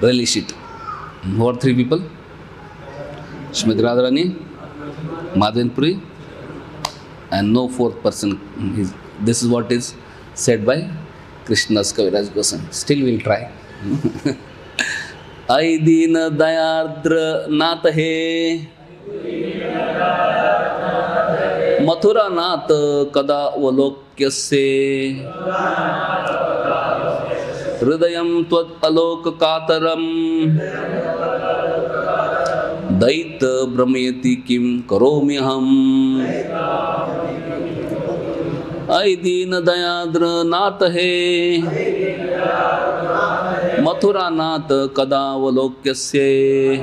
relish it. Who are 3 people? Srimati Radharani, Madhvendra Puri, and no 4th person. This is what is said by Krishna's Kaviraj Goswami. Still we will try. Ai Dina Dayadra Nata He Mathura Nata Kada Valokya Se Hridayam Tvat Alok Kataram Daita Brahmayati Kim Karomi Ham Ai Dina Dayadra Nata He Mathura Nata Kada Valokya Se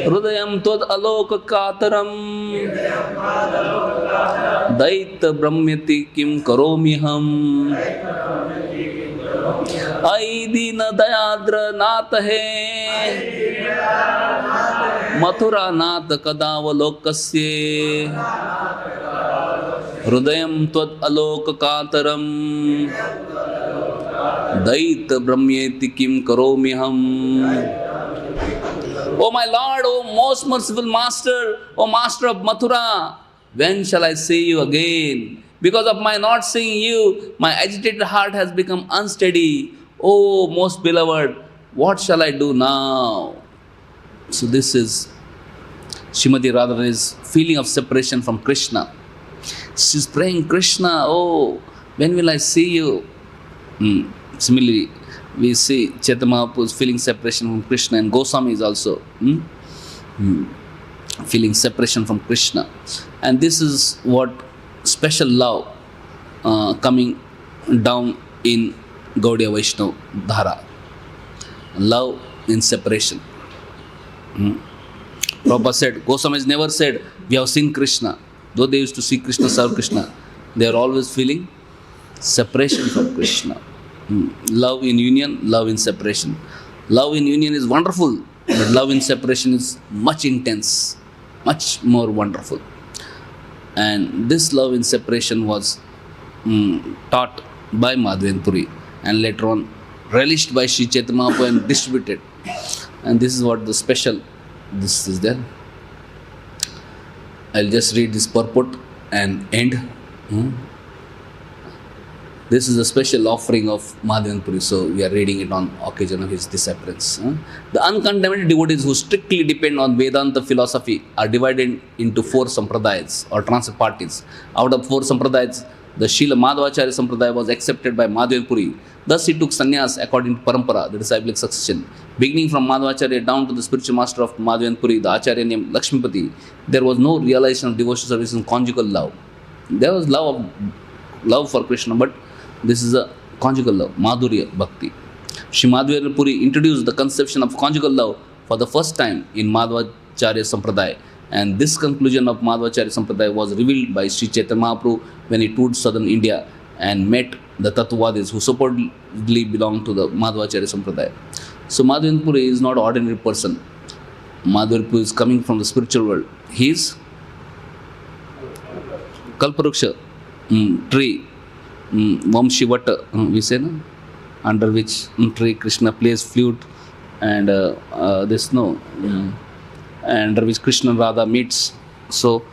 Hridayam Tvad Alok Kataram Daita Brahmayati Kim Karomi Ham Ai Dina Dayadra Nata He Mathura Nata Kada Valokya Se Hridayam Tvat Alok Kataram Daita Brahmayati Kim Karomi Ham. O my Lord, O most merciful Master, O Master of Mathura, when shall I see you again? Because of my not seeing you, my agitated heart has become unsteady. O most beloved, what shall I do now? So this is Srimati Radharani's feeling of separation from Krishna. She's praying, Krishna, oh, when will I see you? Similarly, we see Chaitanya Mahaprabhu's feeling separation from Krishna, and Goswami is also feeling separation from Krishna. And this is what special love coming down in Gaudiya Vaishnava Dhara. Love in separation. Prabhupada said, Goswamis never said, we have seen Krishna. Though they used to see Krishna, serve Krishna, they are always feeling separation from Krishna. Love in union, love in separation. Love in union is wonderful, but love in separation is much intense, much more wonderful. And this love in separation was taught by Madhvendra Puri and later on relished by Sri Chaitanya Mahaprabhu and distributed. And this is what the special, this is there. I'll just read this purport and end. This is a special offering of Madhvendra Puri, so we are reading it on occasion of his disappearance. The uncontaminated devotees who strictly depend on Vedanta philosophy are divided into 4 sampradayas or transit parties. Out of 4 sampradayas, the Srila Madhvacharya Sampradaya was accepted by Madhvendra Puri. Thus he took sannyas according to parampara, the disciplic succession. Beginning from Madhvacharya down to the spiritual master of Madhvendra Puri, the Acharya named Lakshmipati, there was no realization of devotional service and conjugal love. There was love for Krishna, but this is a conjugal love, Madhurya Bhakti. Sri Madhvendra Puri introduced the conception of conjugal love for the first time in Madhvacharya Sampradaya. And this conclusion of Madhvacharya Sampradaya was revealed by Sri Chaitanya Mahaprabhu when he toured southern India and met the Tattvadis who supposedly belonged to the Madhvacharya Sampradaya. So Madhvendra Puri is not an ordinary person. Madhvendra Puri is coming from the spiritual world. He is Kalparuksha, tree, Vamshivata, we say, no? Under which tree Krishna plays flute and under which Krishna and Radha meets. So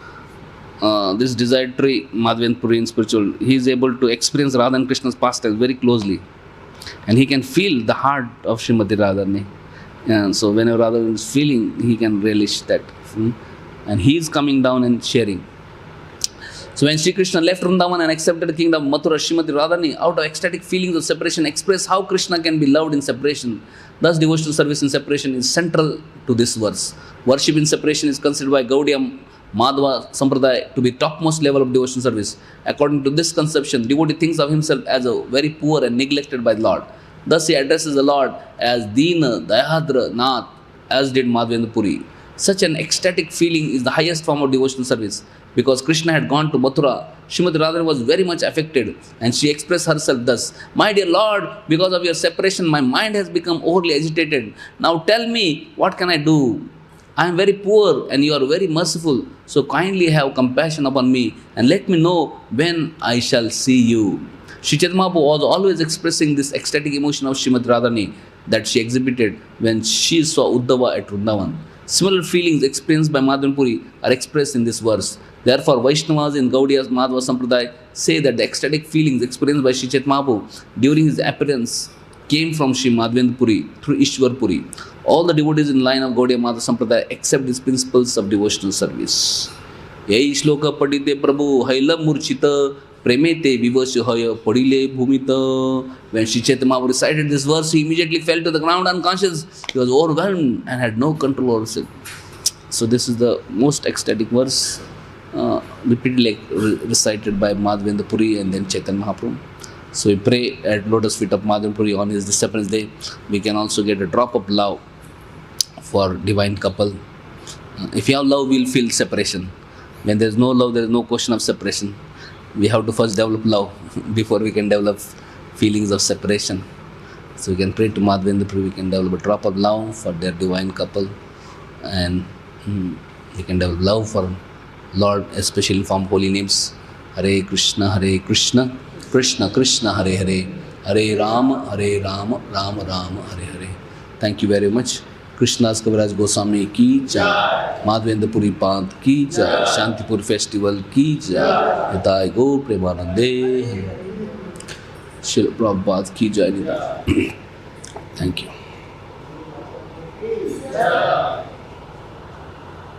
this desired tree, Madhvendra Puri in spiritual, he is able to experience Radha and Krishna's pastimes very closely. And he can feel the heart of Srimati Radharani. And so whenever Radha is feeling, he can relish that. And he is coming down and sharing. So when Sri Krishna left Vrindavan and accepted the kingdom of Mathura, Srimati Radharani, out of ecstatic feelings of separation, expressed how Krishna can be loved in separation. Thus, devotional service in separation is central to this verse. Worship in separation is considered by Gaudiya Madhva Sampradaya to be topmost level of devotional service. According to this conception, devotee thinks of himself as a very poor and neglected by the Lord. Thus, he addresses the Lord as Dina, Dayadra, Nath, as did Madhvendra Puri. Such an ecstatic feeling is the highest form of devotional service. Because Krishna had gone to Mathura, Srimati Radharani was very much affected and she expressed herself thus, "My dear Lord, because of your separation, my mind has become overly agitated. Now tell me, what can I do? I am very poor and you are very merciful. So kindly have compassion upon me and let me know when I shall see you." Sri Chaitanya Mahaprabhu was always expressing this ecstatic emotion of Srimati Radharani that she exhibited when she saw Uddhava at Vrindavan. Similar feelings experienced by Madhvendra Puri are expressed in this verse. Therefore, Vaishnavas in Gaudiya Madhva Sampradaya say that the ecstatic feelings experienced by Sri Chaitanya Mahaprabhu during his appearance came from Sri Madhvendra Puri through Ishwar Puri. All the devotees in line of Gaudiya Madhva Sampradaya accept these principles of devotional service. Yai shloka padite prabhu haila murchita premete vivasya haya padile bhumita. When Sri Chaitanya Mahaprabhu recited this verse, he immediately fell to the ground unconscious. He was overwhelmed and had no control over himself. So this is the most ecstatic verse repeatedly recited by Madhvendra Puri and then Chaitanya Mahaprabhu. So we pray at lotus feet of Madhvendra Puri on his disappearance day. We can also get a drop of love for divine couple. If you have love, we will feel separation. When there is no love, there is no question of separation. We have to first develop love before we can develop feelings of separation. So we can pray to Madhvendra Puri, we can develop a drop of love for their divine couple, and we can develop love for Lord, especially in form of holy names. Hare Krishna, Krishna Krishna, Hare Hare, Hare Rama, Rama Rama, Hare Hare. Thank you very much. Krishna's Kaviraj Goswami ki jai, Madhvendra Puri Pant ki jai, Shantipur Festival ki jai, Nitai Gaur Premanande, Srila Prabhupada ki jai, Nitai. Thank you.